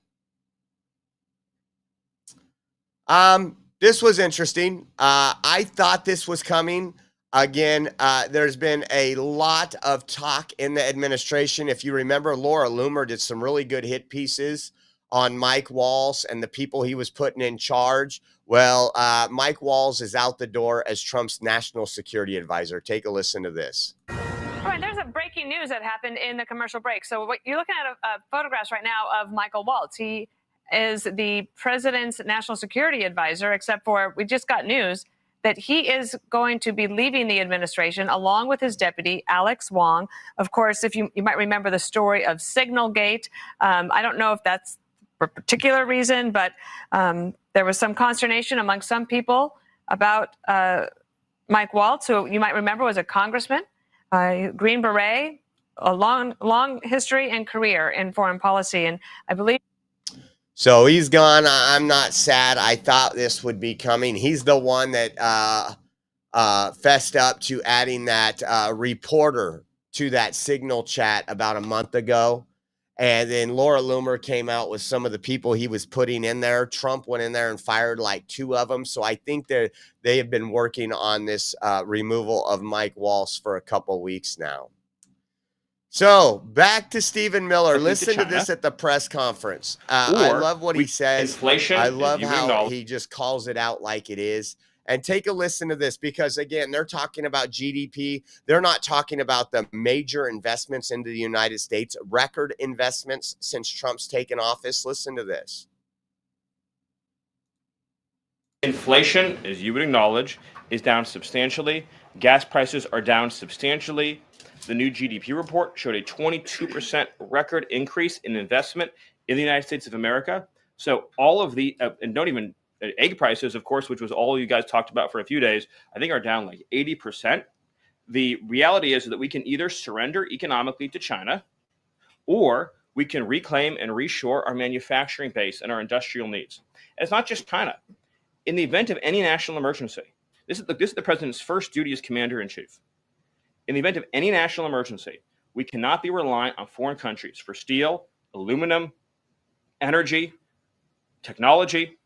This was interesting. I thought this was coming. Again, there's been a lot of talk in the administration. If you remember, Laura Loomer did some really good hit pieces on Mike Waltz and the people he was putting in charge. Well, Mike Waltz is out the door as Trump's national security advisor. Take a listen to this. All right, there's a breaking news that happened in the commercial break. So what you're looking at photographs right now of Michael Waltz. He is the president's national security advisor, except for we just got news that he is going to be leaving the administration along with his deputy, Alex Wong. Of course, if you might remember the story of Signalgate. I don't know if that's for a particular reason, but there was some consternation among some people about Mike Waltz, who you might remember was a congressman, Green Beret, a long history and career in foreign policy. And I believe. So he's gone. I'm not sad. I thought this would be coming. He's the one that fessed up to adding that reporter to that Signal chat about a month ago. And then Laura Loomer came out with some of the people he was putting in there. Trump went in there and fired like 2 of them. So I think they have been working on this removal of Mike Waltz for a couple weeks now. So back to Stephen Miller. Listen to this at the press conference. I love what he says. Inflation, I love how he just calls it out like it is. And take a listen to this, because, again, they're talking about GDP. They're not talking about the major investments into the United States, record investments since Trump's taken office. Listen to this. Inflation, as you would acknowledge, is down substantially. Gas prices are down substantially. The new GDP report showed a 22% record increase in investment in the United States of America. So all of the, and don't even, egg prices, of course, which was all you guys talked about for a few days, I think are down like 80%. The reality is that we can either surrender economically to China, or we can reclaim and reshore our manufacturing base and our industrial needs. And it's not just China. In the event of any national emergency, this is the president's first duty as commander-in-chief. In the event of any national emergency, we cannot be reliant on foreign countries for steel, aluminum, energy, technology,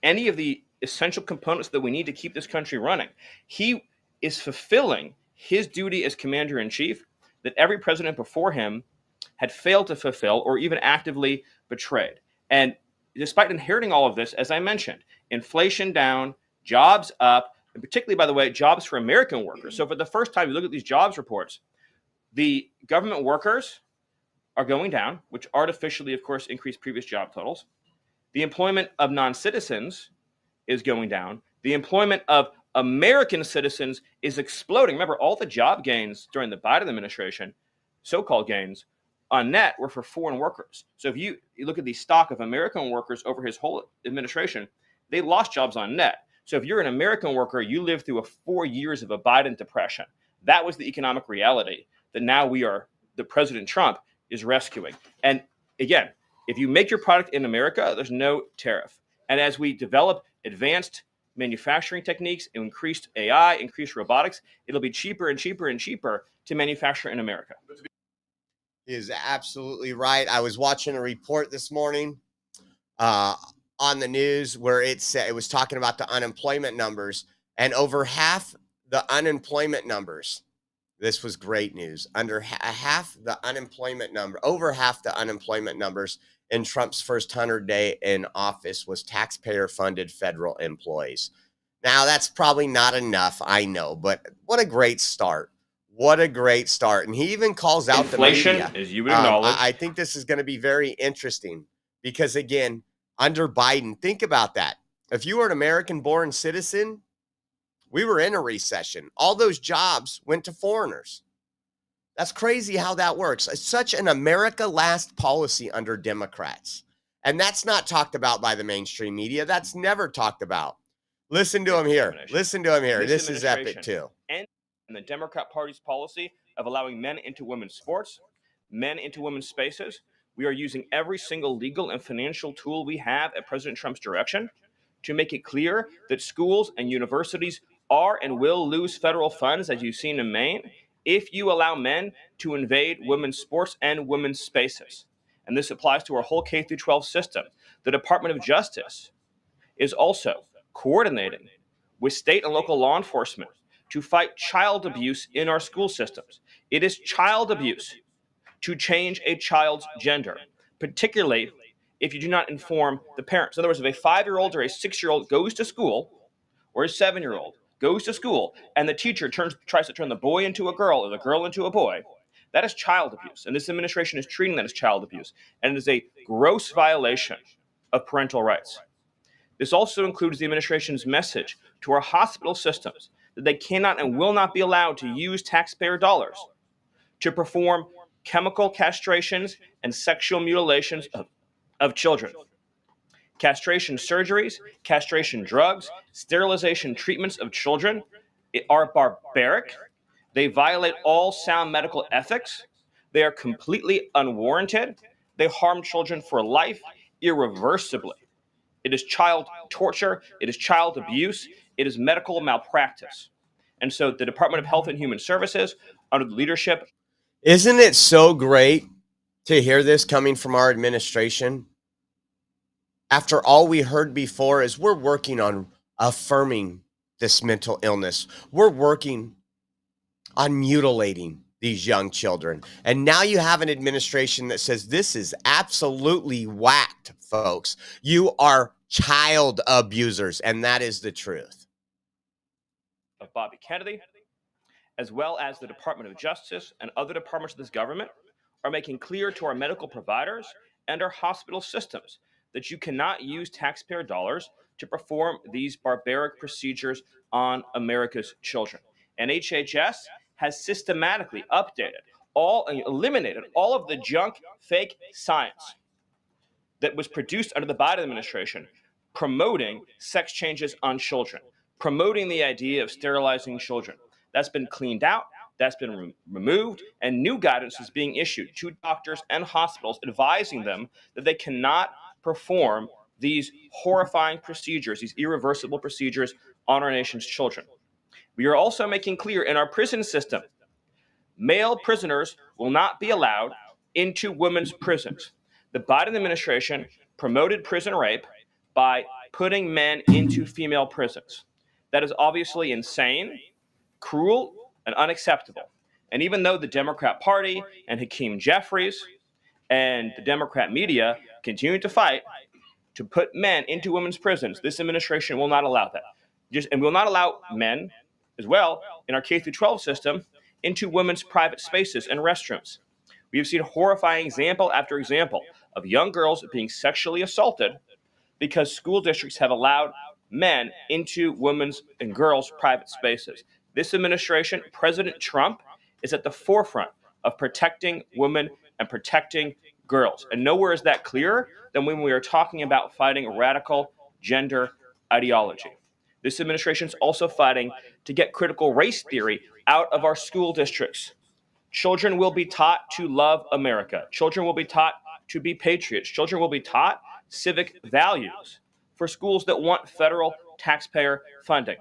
any of the essential components that we need to keep this country running. He is fulfilling his duty as commander-in-chief that every president before him had failed to fulfill or even actively betrayed. And despite inheriting all of this, as I mentioned, inflation down, jobs up, and particularly, by the way, jobs for American workers. So for the first time, you look at these jobs reports, the government workers are going down, which artificially, of course, increased previous job totals. The employment of non-citizens is going down. The employment of American citizens is exploding. Remember, all the job gains during the Biden administration, so-called gains, on net were for foreign workers. So if you look at the stock of American workers over his whole administration, they lost jobs on net. So if you're an American worker, you lived through 4 years of a Biden depression. That was the economic reality that now the President Trump is rescuing. And again, if you make your product in America, there's no tariff. And as we develop advanced manufacturing techniques, increased AI, increased robotics, it'll be cheaper and cheaper and cheaper to manufacture in America. He is absolutely right. I was watching a report this morning on the news where it was talking about the unemployment numbers, and over half the unemployment numbers. This was great news. Over half the unemployment numbers in Trump's first 100 day in office was taxpayer funded federal employees. Now, that's probably not enough, I know, but what a great start. What a great start. And he even calls out Inflation, the media. as you would acknowledge. I think this is going to be very interesting because, again, under Biden, think about that. If you were an American-born citizen, we were in a recession. All those jobs went to foreigners. That's crazy how that works. It's such an America last policy under Democrats. And that's not talked about by the mainstream media. That's never talked about. Listen to him here. Listen to him here. This is epic too. And the Democrat Party's policy of allowing men into women's sports, men into women's spaces. We are using every single legal and financial tool we have at President Trump's direction to make it clear that schools and universities are and will lose federal funds, as you've seen in Maine, if you allow men to invade women's sports and women's spaces. And this applies to our whole K through 12 system. The Department of Justice is also coordinating with state and local law enforcement to fight child abuse in our school systems. It is child abuse to change a child's gender, particularly if you do not inform the parents. In other words, if a 5-year-old or a 6-year-old goes to school, or a 7-year-old goes to school, and the teacher tries to turn the boy into a girl or the girl into a boy, that is child abuse. And this administration is treating that as child abuse. And it is a gross violation of parental rights. This also includes the administration's message to our hospital systems that they cannot and will not be allowed to use taxpayer dollars to perform chemical castrations and sexual mutilations of children. Castration surgeries, castration drugs, sterilization treatments of children are barbaric. They violate all sound medical ethics. They are completely unwarranted. They harm children for life irreversibly. It is child torture. It is child abuse. It is medical malpractice. And so the Department of Health and Human Services, under the leadership. Isn't it so great to hear this coming from our administration? After all we heard before is we're working on affirming this mental illness. We're working on mutilating these young children. And now you have an administration that says this is absolutely whacked, folks. You are child abusers, and that is the truth. Of Bobby Kennedy, as well as the Department of Justice and other departments of this government, are making clear to our medical providers and our hospital systems that you cannot use taxpayer dollars to perform these barbaric procedures on America's children. And HHS has systematically eliminated all of the junk, fake science that was produced under the Biden administration, promoting sex changes on children, promoting the idea of sterilizing children. That's been cleaned out, that's been removed, and new guidance is being issued to doctors and hospitals advising them that they cannot perform these horrifying procedures, these irreversible procedures on our nation's children. We are also making clear in our prison system, male prisoners will not be allowed into women's prisons. The Biden administration promoted prison rape by putting men into female prisons. That is obviously insane, cruel, and unacceptable. And even though the Democrat Party and Hakeem Jeffries and the Democrat media continue to fight to put men into women's prisons, this administration will not allow that. And will not allow men as well in our K through 12 system into women's private spaces and restrooms. We have seen horrifying example after example of young girls being sexually assaulted because school districts have allowed men into women's and girls' private spaces. This administration, President Trump, is at the forefront of protecting women and protecting girls. And nowhere is that clearer than when we are talking about fighting radical gender ideology. This administration is also fighting to get critical race theory out of our school districts. Children will be taught to love America. Children will be taught to be patriots. Children will be taught civic values for schools that want federal taxpayer funding.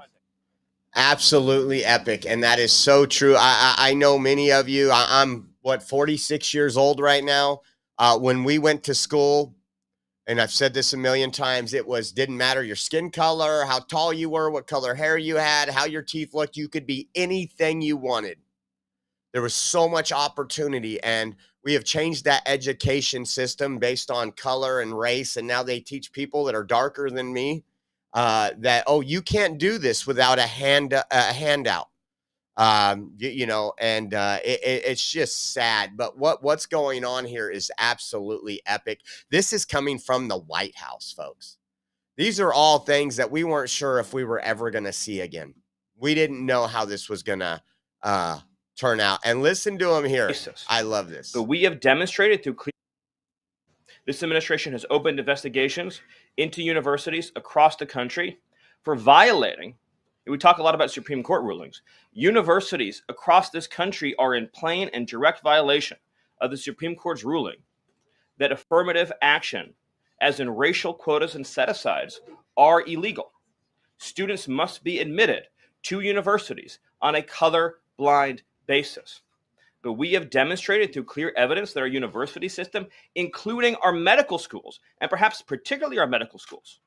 Absolutely epic. And that is so true. I know many of you, I'm 46 years old right now. When we went to school and I've said this a million times, didn't matter your skin color, how tall you were, what color hair you had, how your teeth looked. You could be anything you wanted. There was so much opportunity, and we have changed that education system based on color and race. And now they teach people that are darker than me that, oh, you can't do this without a handout. It's just sad. But what's going on here is absolutely epic. This is coming from the White House, folks. These are all things that we weren't sure if we were ever going to see again. We didn't know how this was going to turn out. And listen to him here. I love this. But we have demonstrated through clear. This administration has opened investigations into universities across the country for violating. We talk a lot about Supreme Court rulings. Universities across this country are in plain and direct violation of the Supreme Court's ruling that affirmative action, as in racial quotas and set-asides, are illegal. Students must be admitted to universities on a color-blind basis. But we have demonstrated through clear evidence that our university system, including our medical schools, and perhaps particularly our medical schools,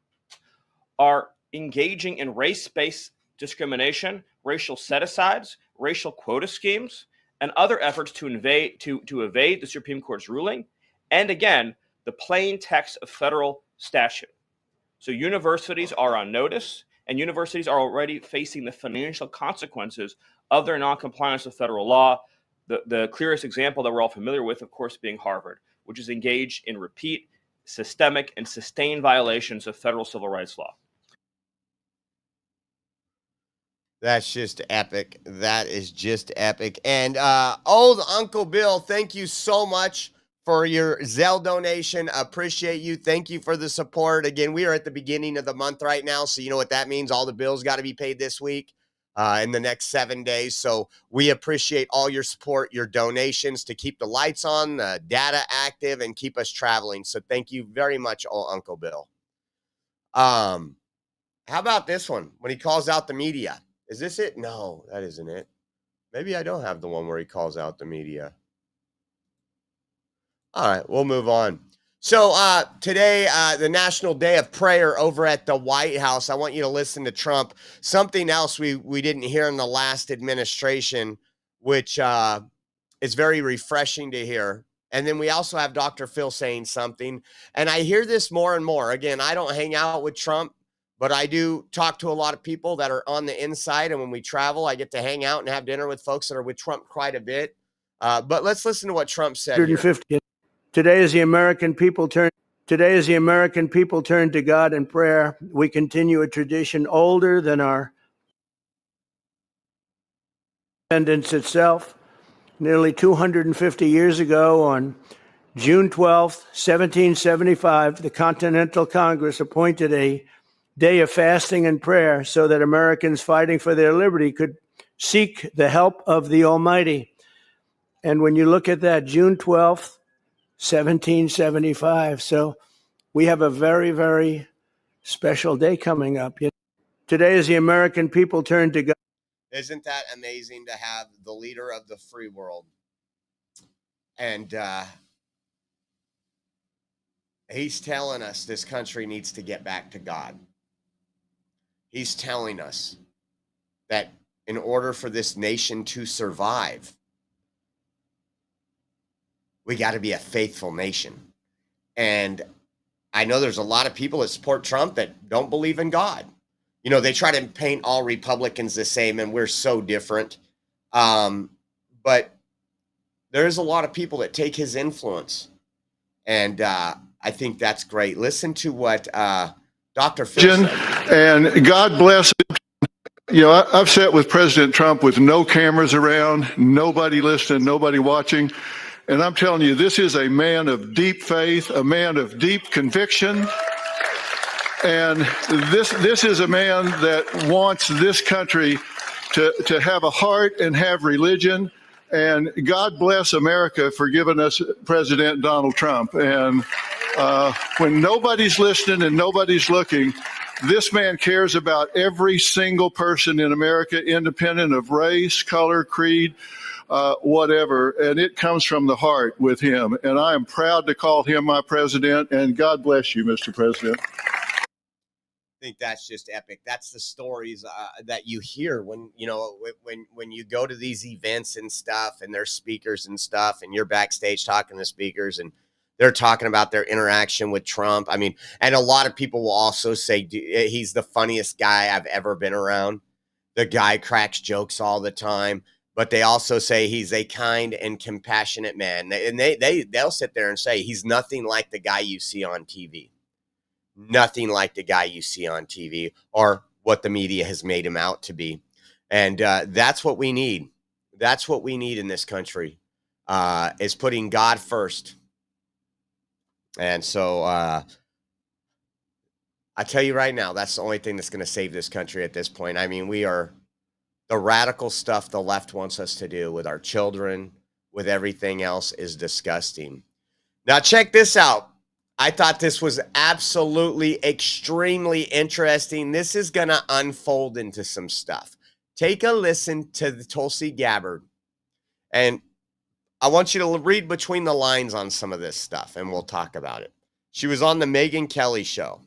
are engaging in race-based discrimination, racial set-asides, racial quota schemes, and other efforts to evade the Supreme Court's ruling, and again, the plain text of federal statute. So universities are on notice, and universities are already facing the financial consequences of their noncompliance with federal law. The clearest example that we're all familiar with, of course, being Harvard, which is engaged in repeat, systemic, and sustained violations of federal civil rights law. That's just epic. That is just epic. And old Uncle Bill, thank you so much for your Zelle donation. Appreciate you. Thank you for the support. Again, we are at the beginning of the month right now, so you know what that means. All the bills got to be paid this week, in the next 7 days. So we appreciate all your support, your donations to keep the lights on, the data active, and keep us traveling. So thank you very much, old Uncle Bill. How about this one? When he calls out the media. Is this it? No, that isn't it. Maybe I don't have the one where he calls out the media. All right, we'll move on. So today, the National Day of Prayer over at the White House. I want you to listen to Trump. Something else we didn't hear in the last administration, which is very refreshing to hear. And then we also have Dr. Phil saying something. And I hear this more and more. Again, I don't hang out with Trump, but I do talk to a lot of people that are on the inside. And when we travel, I get to hang out and have dinner with folks that are with Trump quite a bit. But let's listen to what Trump said. 150. Today, as the American people turn to God in prayer, we continue a tradition older than our independence itself. Nearly 250 years ago, on June 12, 1775, the Continental Congress appointed a day of fasting and prayer so that Americans fighting for their liberty could seek the help of the Almighty. And when you look at that, June 12th, 1775. So we have a very, very special day coming up. Today, as the American people turn to God. Isn't that amazing to have the leader of the free world? And he's telling us this country needs to get back to God. He's telling us that in order for this nation to survive, we got to be a faithful nation. And I know there's a lot of people that support Trump that don't believe in God. You know, they try to paint all Republicans the same, and we're so different. But there's a lot of people that take his influence. And I think that's great. Listen to what Dr. Phil said. And God bless. You know, I've sat with President Trump with no cameras around, nobody listening, nobody watching. And I'm telling you, this is a man of deep faith, a man of deep conviction. And this is a man that wants this country to have a heart and have religion. And God bless America for giving us President Donald Trump. And When nobody's listening and nobody's looking, this man cares about every single person in America, independent of race, color, creed, whatever. And it comes from the heart with him. And I am proud to call him my president. And God bless you, Mr. President. I think that's just epic. That's the stories that you hear when you go to these events and stuff, and there's speakers and stuff, and you're backstage talking to speakers, and they're talking about their interaction with Trump. I mean, and a lot of people will also say he's the funniest guy I've ever been around. The guy cracks jokes all the time, but they also say he's a kind and compassionate man. And they'll sit there and say he's nothing like the guy you see on TV. Nothing like the guy you see on TV or what the media has made him out to be. And that's what we need. That's what we need in this country, is putting God first. And so I tell you right now, that's the only thing that's going to save this country at this point. I mean, we are the radical stuff the left wants us to do with our children, with everything else, is disgusting. Now, check this out. I thought this was absolutely extremely interesting. This is going to unfold into some stuff. Take a listen to the Tulsi Gabbard, and I want you to read between the lines on some of this stuff, and we'll talk about it. She was on the Megyn Kelly show.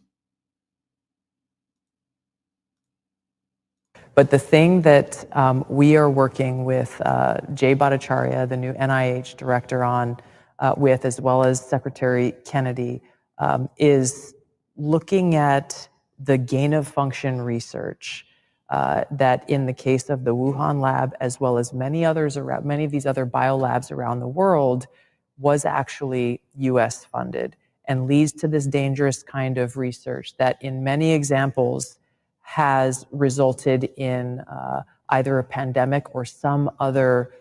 But the thing that we are working with Jay Bhattacharya, the new NIH director, on with, as well as Secretary Kennedy, is looking at the gain of function research that, in the case of the Wuhan lab, as well as many others around, many of these other biolabs around the world, was actually U.S. funded and leads to this dangerous kind of research that, in many examples, has resulted in either a pandemic or some other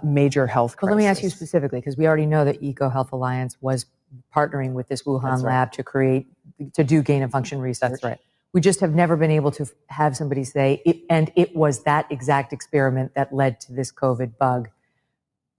major health crisis. Well, let me ask you specifically, because we already know that EcoHealth Alliance was partnering with this Wuhan lab to do gain of function research. That's right. We just have never been able to have somebody say, it was that exact experiment that led to this COVID bug.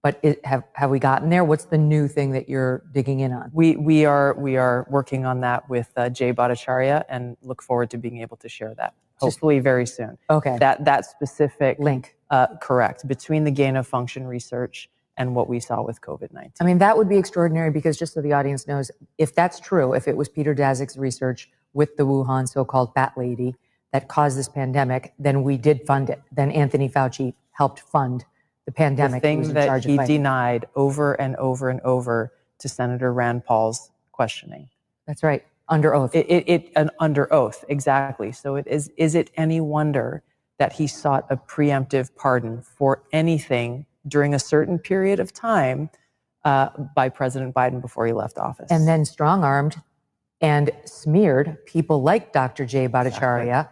But have we gotten there? What's the new thing that you're digging in on? We are working on that with Jay Bhattacharya, and look forward to being able to share that hopefully very soon. Okay. That specific link, correct, between the gain of function research and what we saw with COVID-19. I mean, that would be extraordinary, because just so the audience knows, if that's true, if it was Peter Daszak's research with the Wuhan so-called bat lady that caused this pandemic, then we did fund it. Then Anthony Fauci helped fund the pandemic. The thing that he denied over and over and over to Senator Rand Paul's questioning. That's right. Under oath. Under oath, exactly. So is it any wonder that he sought a preemptive pardon for anything during a certain period of time by President Biden before he left office? And then strong-armed and smeared people like Dr. Jay Bhattacharya,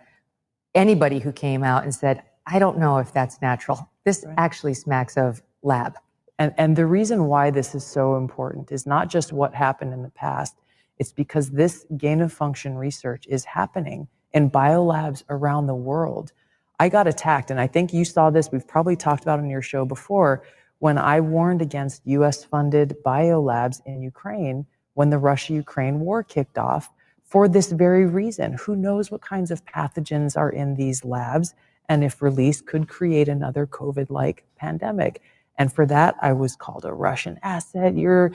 anybody who came out and said, I don't know if that's natural. This actually smacks of lab. And the reason why this is so important is not just what happened in the past. It's because this gain of function research is happening in biolabs around the world. I got attacked, and I think you saw this. We've probably talked about it on your show before, when I warned against U.S.-funded biolabs in Ukraine when the Russia-Ukraine war kicked off, for this very reason. Who knows what kinds of pathogens are in these labs, and if released, could create another COVID-like pandemic. And for that, I was called a Russian asset. You're,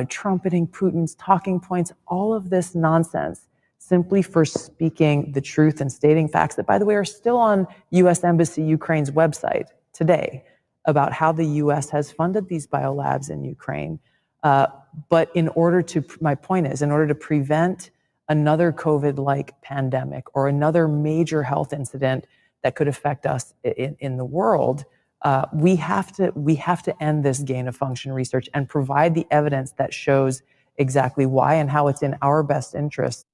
trumpeting Putin's talking points, all of this nonsense, simply for speaking the truth and stating facts that, by the way, are still on U.S. Embassy Ukraine's website today about how the U.S. has funded these biolabs in Ukraine. But my point is, in order to prevent another COVID-like pandemic or another major health incident that could affect us in the world, we have to end this gain of function research and provide the evidence that shows exactly why and how it's in our best interest.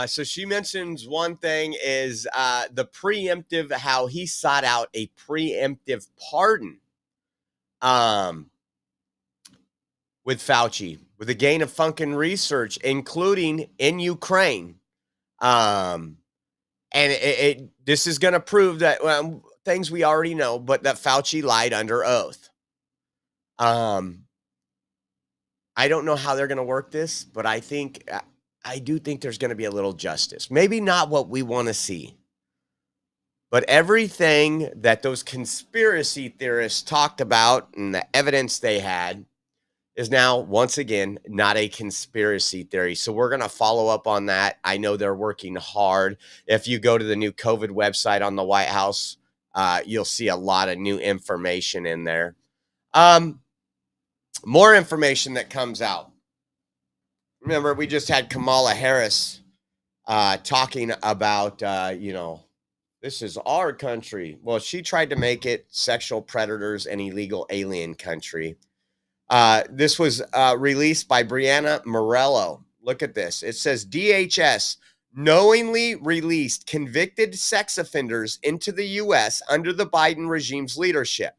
So she mentions one thing is the preemptive, how he sought out a preemptive pardon with Fauci, with the gain of function research, including in Ukraine. And this is going to prove that things we already know, but that Fauci lied under oath. I I don't know how they're going to work this, but I do think there's going to be a little justice. Maybe not what we want to see, but everything that those conspiracy theorists talked about and the evidence they had is now, once again, not a conspiracy theory. So we're going to follow up on that. I know they're working hard. If you go to the new COVID website on the White House, you'll see a lot of new information in there. More information that comes out. Remember, we just had Kamala Harris talking about, this is our country. Well, she tried to make it sexual predators and illegal alien country. This was released by Brianna Morello. Look at this. It says DHS knowingly released convicted sex offenders into the U.S. under the Biden regime's leadership.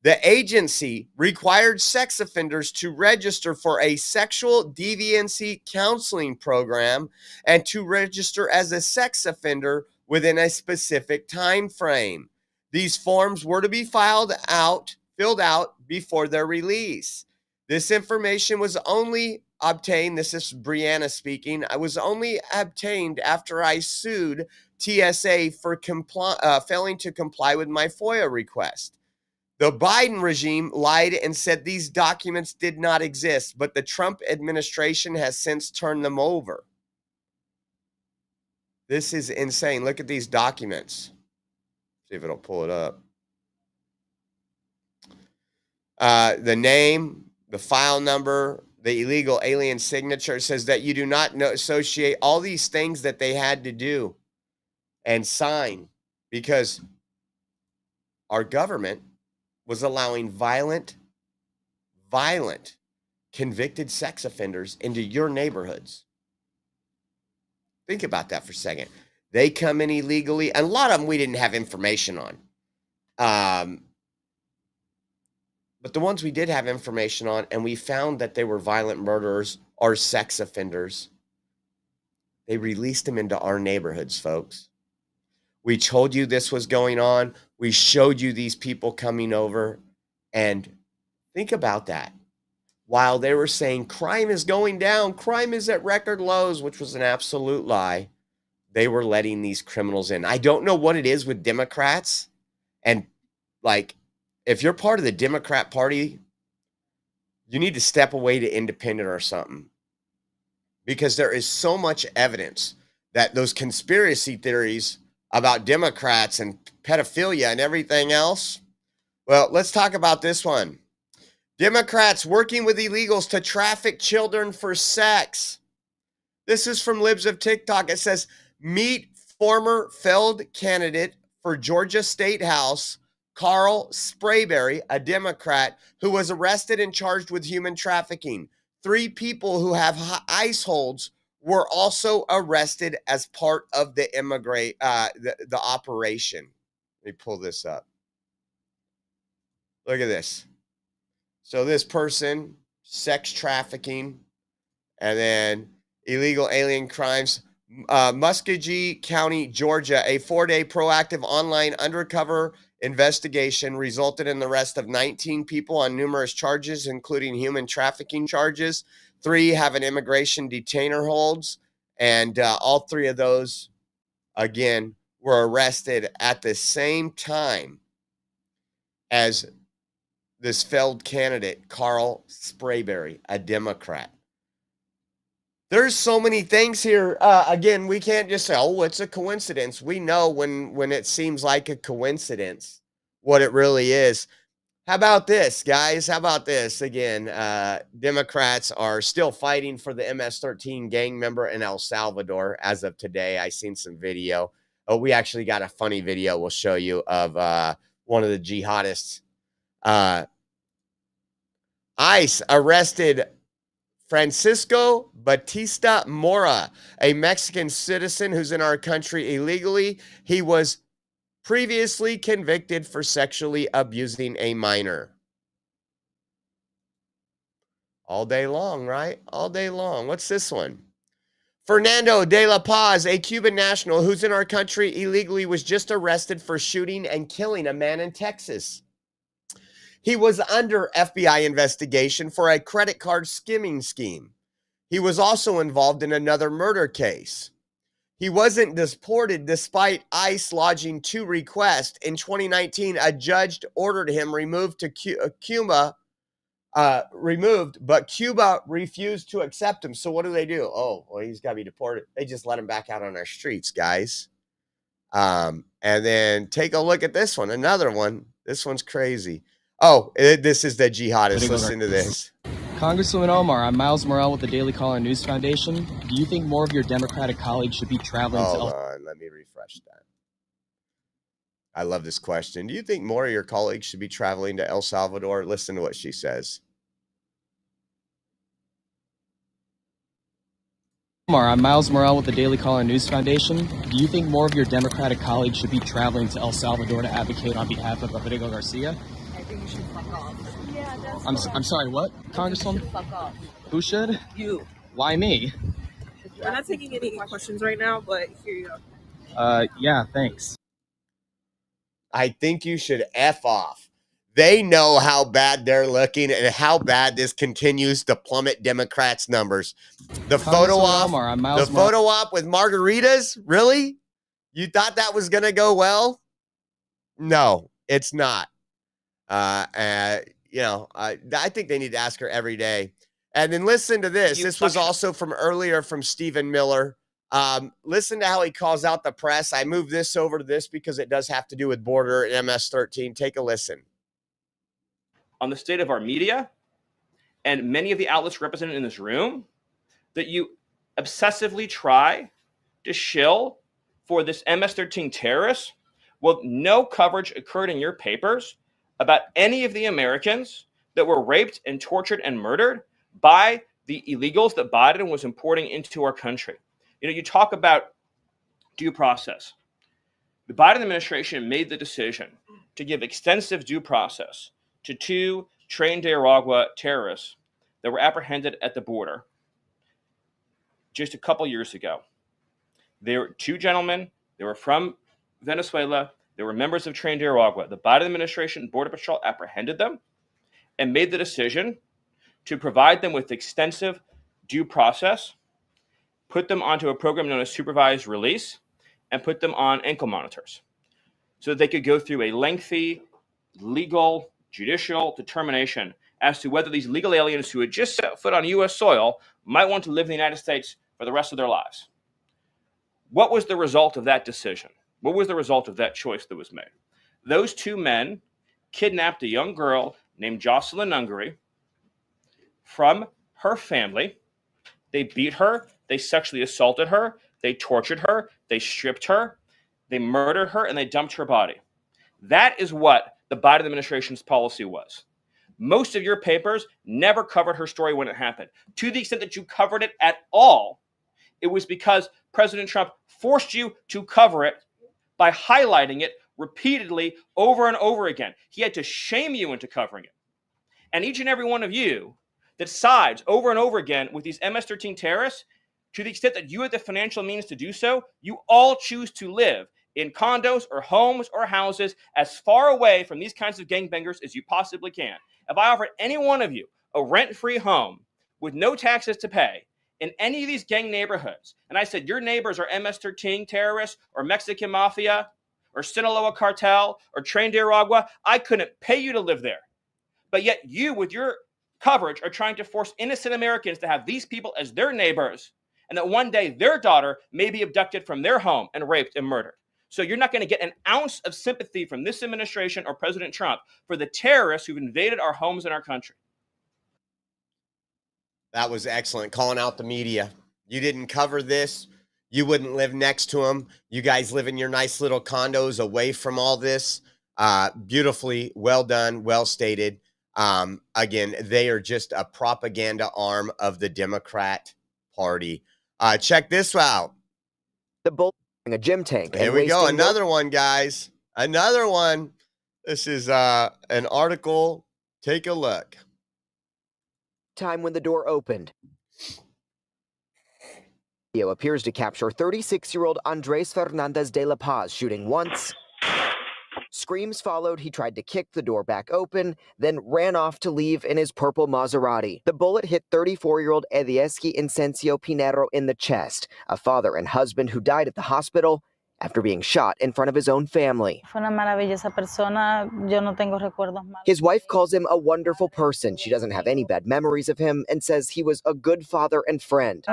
The agency required sex offenders to register for a sexual deviancy counseling program and to register as a sex offender within a specific time frame. These forms were to be filled out before their release. This information was only obtained, this is Brianna speaking, I was only obtained after I sued TSA for failing to comply with my FOIA request. The Biden regime lied and said these documents did not exist, but the Trump administration has since turned them over. This is insane. Look at these documents. See if it'll pull it up. The name, the file number, the illegal alien signature says that you do not associate all these things that they had to do and sign because our government was allowing violent, convicted sex offenders into your neighborhoods. Think about that for a second. They come in illegally, and a lot of them we didn't have information on. But the ones we did have information on, and we found that they were violent murderers or sex offenders, they released them into our neighborhoods, folks. We told you this was going on. We showed you these people coming over. And think about that. While they were saying crime is going down, crime is at record lows, which was an absolute lie, they were letting these criminals in. I don't know what it is with Democrats. And like, if you're part of the Democrat Party, you need to step away to independent or something. Because there is so much evidence that those conspiracy theories about Democrats and pedophilia and everything else. Well, let's talk about this one. Democrats working with illegals to traffic children for sex. This is from Libs of TikTok. It says, meet former failed candidate for Georgia State House, Carl Sprayberry, a Democrat, who was arrested and charged with human trafficking. 3 people who have ICE holds were also arrested as part of the the operation. Let me pull this up. Look at this. So this person, sex trafficking, and then illegal alien crimes. Muskogee County, Georgia, a 4-day proactive online undercover investigation resulted in the arrest of 19 people on numerous charges, including human trafficking charges. 3 have an immigration detainer holds, and all 3 of those, again, were arrested at the same time as this failed candidate, Carl Sprayberry, a Democrat. There's so many things here. Again, we can't just say, oh, it's a coincidence. We know when it seems like a coincidence what it really is. How about this, guys? How about this? Again, Democrats are still fighting for the MS-13 gang member in El Salvador as of today. I seen some video. Oh, we actually got a funny video we'll show you of one of the jihadists. ICE arrested Francisco Batista Mora, a Mexican citizen who's in our country illegally. He was previously convicted for sexually abusing a minor. All day long, right? All day long. What's this one? Fernando de la Paz, a Cuban national who's in our country illegally, was just arrested for shooting and killing a man in Texas. He was under FBI investigation for a credit card skimming scheme. He was also involved in another murder case. He wasn't deported despite ICE lodging 2 requests. In 2019, a judge ordered him removed to Cuba, but Cuba refused to accept him. So what do? Oh, well, he's got to be deported. They just let him back out on our streets, guys. And then take a look at this one. Another one. This one's crazy. Oh, this is the jihadist. Listen to this. Congresswoman Omar, I'm Miles Morrell with the Daily Caller News Foundation. Do you think more of your Democratic colleagues should be traveling to Hold on, let me refresh that. I love this question. Do you think more of your colleagues should be traveling to El Salvador? Listen to what she says. Omar, I'm Miles Morrell with the Daily Caller News Foundation. Do you think more of your Democratic colleagues should be traveling to El Salvador to advocate on behalf of Rodrigo Garcia? I think you should fuck off. Yeah, that's I'm sorry, what? Congresswoman? Fuck off. Who should? You. Why me? We're not taking any questions right now, but here you go. Yeah, thanks. I think you should F off. They know how bad they're looking and how bad this continues to plummet Democrats' numbers. The photo op with margaritas? Really? You thought that was going to go well? No, it's not. I think they need to ask her every day. And then listen to this. This was also from earlier from Stephen Miller. Listen to how he calls out the press. I moved this over to this because it does have to do with border and MS-13. Take a listen. On the state of our media and many of the outlets represented in this room, that you obsessively try to shill for this MS-13 terrorist. Well, no coverage occurred in your papers about any of the Americans that were raped and tortured and murdered by the illegals that Biden was importing into our country. You talk about due process. The Biden administration made the decision to give extensive due process to 2 trained Nicaragua terrorists that were apprehended at the border just a couple years ago. They were 2 gentlemen. They were from Venezuela. They were members of trained Nicaragua. The Biden administration Border Patrol apprehended them and made the decision to provide them with extensive due process, put them onto a program known as supervised release, and put them on ankle monitors so that they could go through a lengthy legal judicial determination as to whether these legal aliens who had just set foot on U.S. soil might want to live in the United States for the rest of their lives. What was the result of that decision? What was the result of that choice that was made? Those 2 men kidnapped a young girl named Jocelyn Ungary from her family. They beat her. They sexually assaulted her. They tortured her. They stripped her. They murdered her, and they dumped her body. That is what the Biden administration's policy was. Most of your papers never covered her story when it happened. To the extent that you covered it at all, it was because President Trump forced you to cover it by highlighting it repeatedly over and over again. He had to shame you into covering it. And each and every one of you that sides over and over again with these MS-13 terrorists, to the extent that you have the financial means to do so, you all choose to live in condos or homes or houses as far away from these kinds of gangbangers as you possibly can. If I offered any one of you a rent-free home with no taxes to pay in any of these gang neighborhoods, and I said your neighbors are MS-13 terrorists or Mexican mafia or Sinaloa cartel or trained Nicaragua, I couldn't pay you to live there. But yet you, with your coverage, are trying to force innocent Americans to have these people as their neighbors, and that one day their daughter may be abducted from their home and raped and murdered. So you're not going to get an ounce of sympathy from this administration or President Trump for the terrorists who've invaded our homes and our country. That was excellent. Calling out the media. You didn't cover this. You wouldn't live next to them. You guys live in your nice little condos away from all this. Beautifully well done, well stated. Again, they are just a propaganda arm of the Democrat Party. Check this out. The bull a gym tank. Here we go. Another one, guys. Another one. This is an article. Take a look. Time when the door opened. Video appears to capture 36-year-old Andres Fernandez de la Paz shooting once Screams followed. He tried to kick the door back open, then ran off to leave in his purple Maserati. The bullet hit 34-year-old Edieski Incencio Pinero in the chest, a father and husband who died at the hospital after being shot in front of his own family. His wife calls him a wonderful person. She doesn't have any bad memories of him and says he was a good father and friend.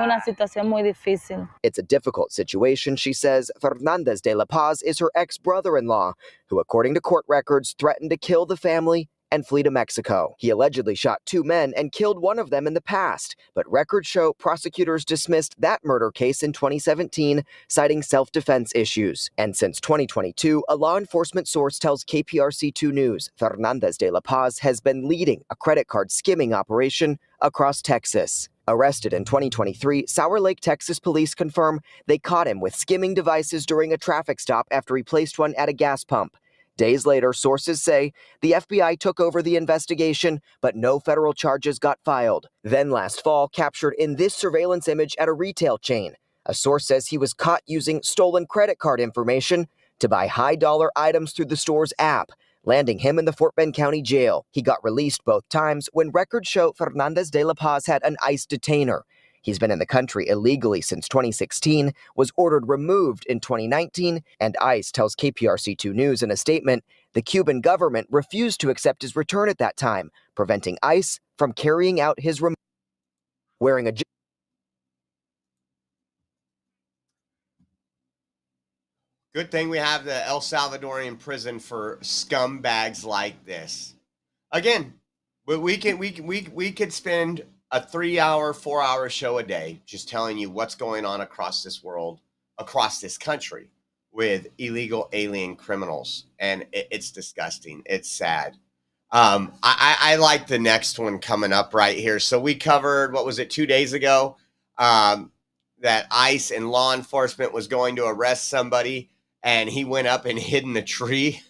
It's a difficult situation, she says. Fernandez de la Paz is her ex-brother-in-law, who, according to court records, threatened to kill the family and flee to Mexico. He allegedly shot 2 men and killed one of them in the past, but records show prosecutors dismissed that murder case in 2017, citing self-defense issues. And since 2022, a law enforcement source tells KPRC2 News Fernandez de la Paz has been leading a credit card skimming operation across Texas. Arrested in 2023, Sour Lake, Texas police confirm they caught him with skimming devices during a traffic stop after he placed one at a gas pump. Days later, sources say the FBI took over the investigation, but no federal charges got filed. Then last fall, captured in this surveillance image at a retail chain. A source says he was caught using stolen credit card information to buy high-dollar items through the store's app, landing him in the Fort Bend County Jail. He got released both times when records show Fernandez de la Paz had an ICE detainer. He's been in the country illegally since 2016, was ordered removed in 2019, and ICE tells KPRC2 News in a statement the Cuban government refused to accept his return at that time, preventing ICE from carrying out his removal. Wearing a Good thing we have the El Salvadorian prison for scumbags like this. Again, we could spend a 3-hour, 4-hour show a day just telling you what's going on across this world, across this country, with illegal alien criminals, and it's disgusting. It's sad. I like the next one coming up right here. So we covered, what was it, 2 days ago, that ICE and law enforcement was going to arrest somebody, and he went up and hid in a tree.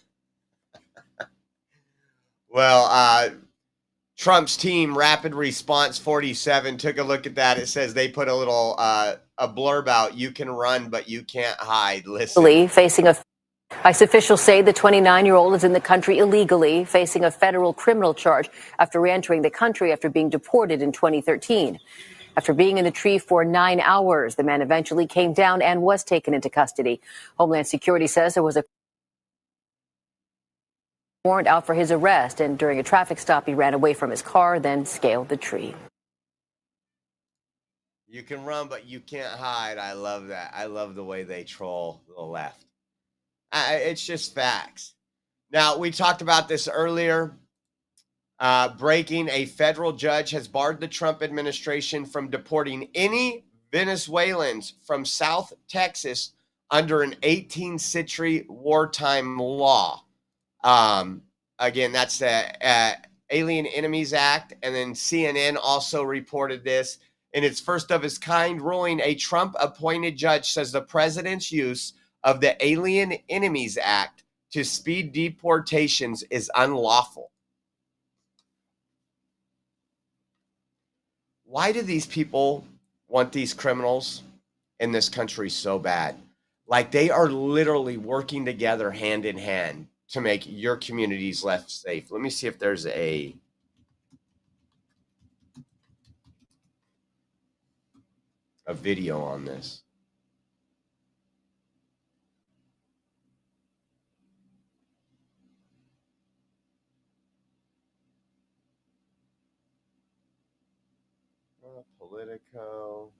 Well, Trump's team, Rapid Response 47, took a look at that. It says they put a little a blurb out: "You can run, but you can't hide." Listen. Facing a ICE officials say the 29-year-old is in the country illegally, facing a federal criminal charge after re-entering the country after being deported in 2013. After being in the tree for 9 hours, the man eventually came down and was taken into custody. Homeland Security says there was a warrant out for his arrest, and during a traffic stop, he ran away from his car, then scaled the tree. You can run, but you can't hide. I love that. I love the way they troll the left. It's just facts. Now, we talked about this earlier. Breaking: a federal judge has barred the Trump administration from deporting any Venezuelans from South Texas under an 18th century wartime law. Again, that's the Alien Enemies Act. And then CNN also reported this. In its first of its kind ruling, a Trump-appointed judge says the president's use of the Alien Enemies Act to speed deportations is unlawful. Why do these people want these criminals in this country so bad? Like, they are literally working together hand in hand to make your communities less safe. Let me see if there's a video on this. Politico.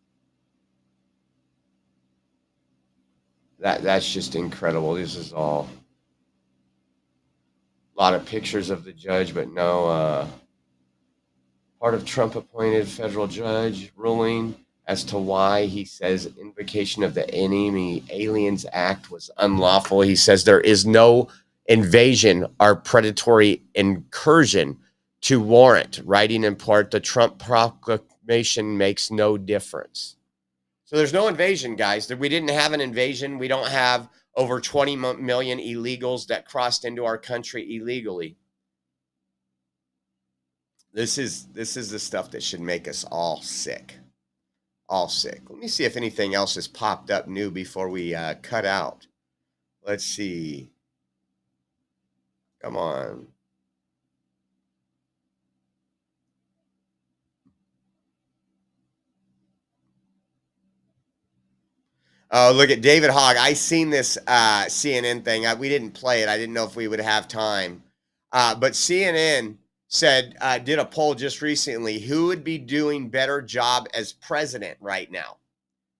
That's just incredible. This is all a lot of pictures of the judge, but no part of Trump-appointed federal judge ruling as to why he says invocation of the Enemy Aliens Act was unlawful. He says there is no invasion or predatory incursion to warrant, writing in part, the Trump proclamation makes no difference. So there's no invasion, guys. We didn't have an invasion. We don't have over 20 million illegals that crossed into our country illegally. This is the stuff that should make us all sick. All sick. Let me see if anything else has popped up new before we cut out. Let's see. Come on. Oh, look at David Hogg. I seen this CNN thing. We didn't play it. I didn't know if we would have time. But CNN said, did a poll just recently, who would be doing better job as president right now?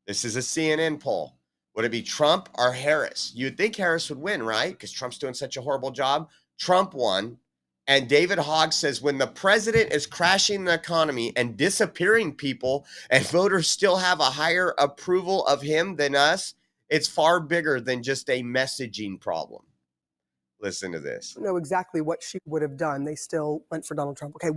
This is a CNN poll. Would it be Trump or Harris? You'd think Harris would win, right? Because Trump's doing such a horrible job. Trump won. And David Hogg says when the president is crashing the economy and disappearing people and voters still have a higher approval of him than us, it's far bigger than just a messaging problem. Listen to this. Know exactly what she would have done. They still went for Donald Trump. Okay,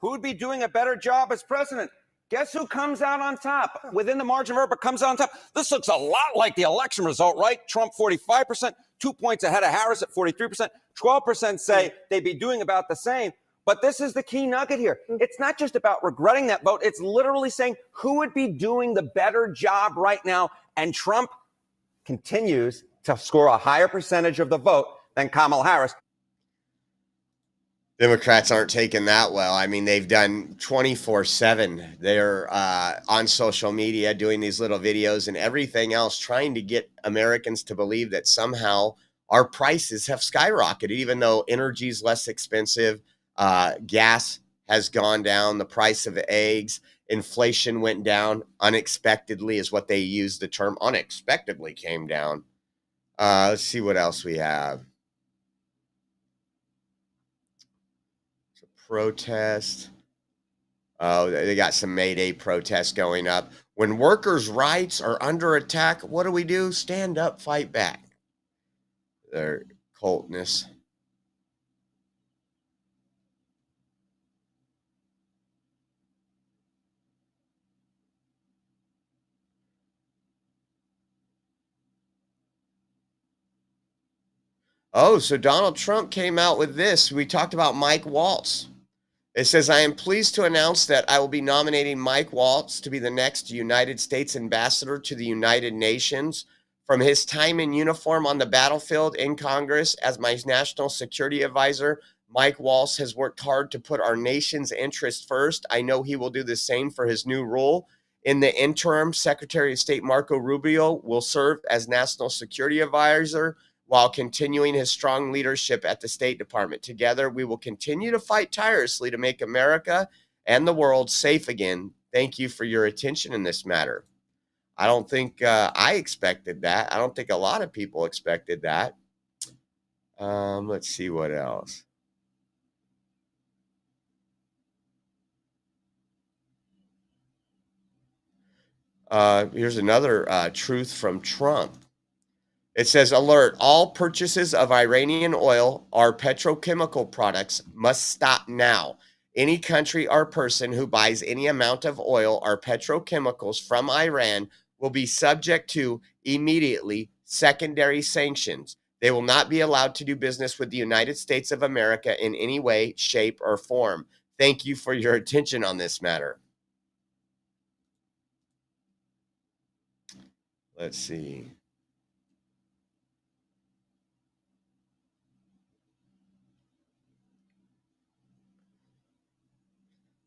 who would be doing a better job as president? Guess who comes out on top? Within the margin of error, but comes out on top. This looks a lot like the election result, right? Trump 45%, 2 points ahead of Harris at 43%. 12% say they'd be doing about the same. But this is the key nugget here. It's not just about regretting that vote. It's literally saying who would be doing the better job right now. And Trump continues to score a higher percentage of the vote than Kamala Harris. Democrats aren't taking that well. I mean, they've done 24/7. They're on social media doing these little videos and everything else, trying to get Americans to believe that somehow our prices have skyrocketed, even though energy is less expensive. Gas has gone down. The price of eggs, inflation went down unexpectedly is what they use the term. Unexpectedly came down. Let's see what else we have. Protest. Oh, they got some May Day protests going up. When workers' rights are under attack, what do? Stand up, fight back. Their cultness. Oh, so Donald Trump came out with this. We talked about Mike Waltz. It says, I am pleased to announce that I will be nominating Mike Waltz to be the next United States ambassador to the United Nations. From his time in uniform on the battlefield in Congress as my national security advisor, Mike Waltz has worked hard to put our nation's interests first. I know he will do the same for his new role. In the interim, Secretary of State Marco Rubio will serve as national security advisor while continuing his strong leadership at the State Department. Together, we will continue to fight tirelessly to make America and the world safe again. Thank you for your attention in this matter. I don't think I expected that. I don't think a lot of people expected that. Let's see what else. Here's another truth from Trump. It says, alert, all purchases of Iranian oil or petrochemical products must stop now. Any country or person who buys any amount of oil or petrochemicals from Iran will be subject to immediately secondary sanctions. They will not be allowed to do business with the United States of America in any way, shape, or form. Thank you for your attention on this matter. Let's see.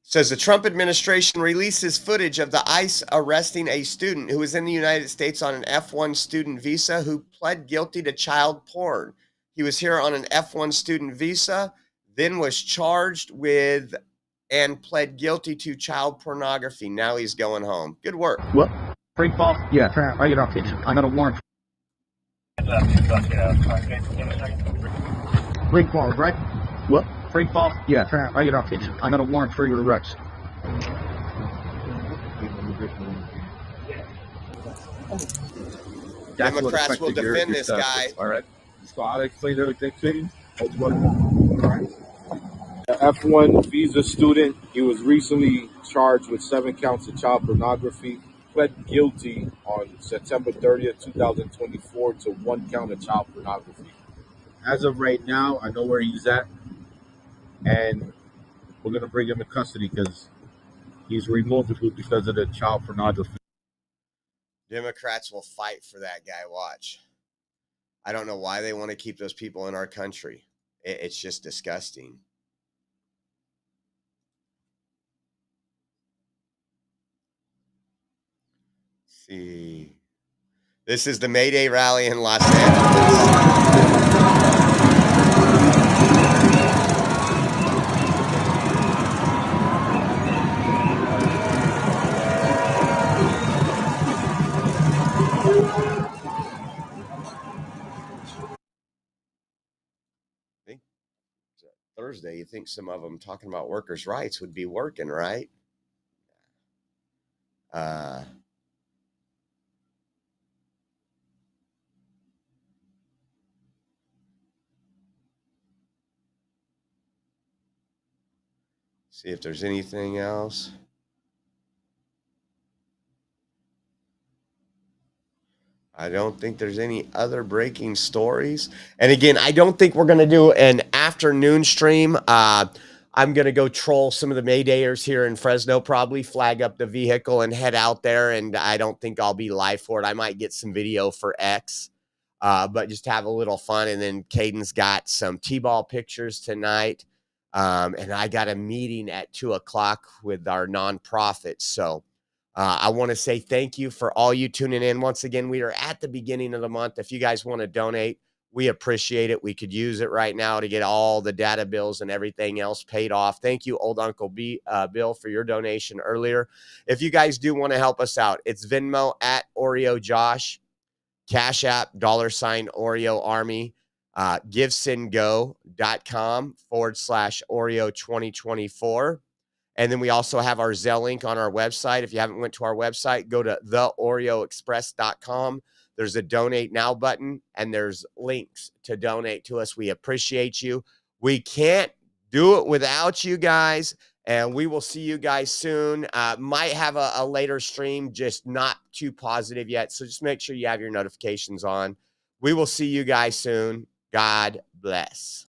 Says the Trump administration releases footage of the ICE arresting a student who was in the United States on an F1 student visa who pled guilty to child porn. He was here on an F1 student visa, then was charged with and pled guilty to child pornography. Now he's going home. Good work. What? Free fall? Yeah, I get off it. I got a warrant. Free fall, right? What? Free fall? Yeah, I get off it. I got a warrant for your arrest. Democrats will defend this guy. All right. So I'll explain everything to you. All right. The F1 visa student, he was recently charged with 7 counts of child pornography, pled guilty on September 30th, 2024 to 1 count of child pornography. As of right now, I know where he's at, and we're going to bring him in custody because he's removable because of the child pornography. Democrats will fight for that guy. Watch. I don't know why they want to keep those people in our country. It's just disgusting. Let's see. This is the May Day rally in Los Angeles. I think Thursday, you think some of them talking about workers' rights would be working, right? See if there's anything else. I don't think there's any other breaking stories. And again, I don't think we're going to do an afternoon stream. I'm going to go troll some of the Maydayers here in Fresno, probably flag up the vehicle and head out there. And I don't think I'll be live for it. I might get some video for X, but just have a little fun. And then Caden's got some T-ball pictures tonight. And I got a meeting at 2:00 with our nonprofit. So I want to say thank you for all you tuning in. Once again, we are at the beginning of the month. If you guys want to donate, we appreciate it. We could use it right now to get all the data bills and everything else paid off. Thank you, Old Uncle Bill, for your donation earlier. If you guys do want to help us out, it's Venmo at Oreo Josh, Cash App, $Oreo Army, givesendgo.com/Oreo 2024. And then we also have our Zelle link on our website. If you haven't went to our website, go to theoreoexpress.com. There's a donate now button, and there's links to donate to us. We appreciate you. We can't do it without you guys, and we will see you guys soon. Might have a later stream, just not too positive yet. So just make sure you have your notifications on. We will see you guys soon. God bless.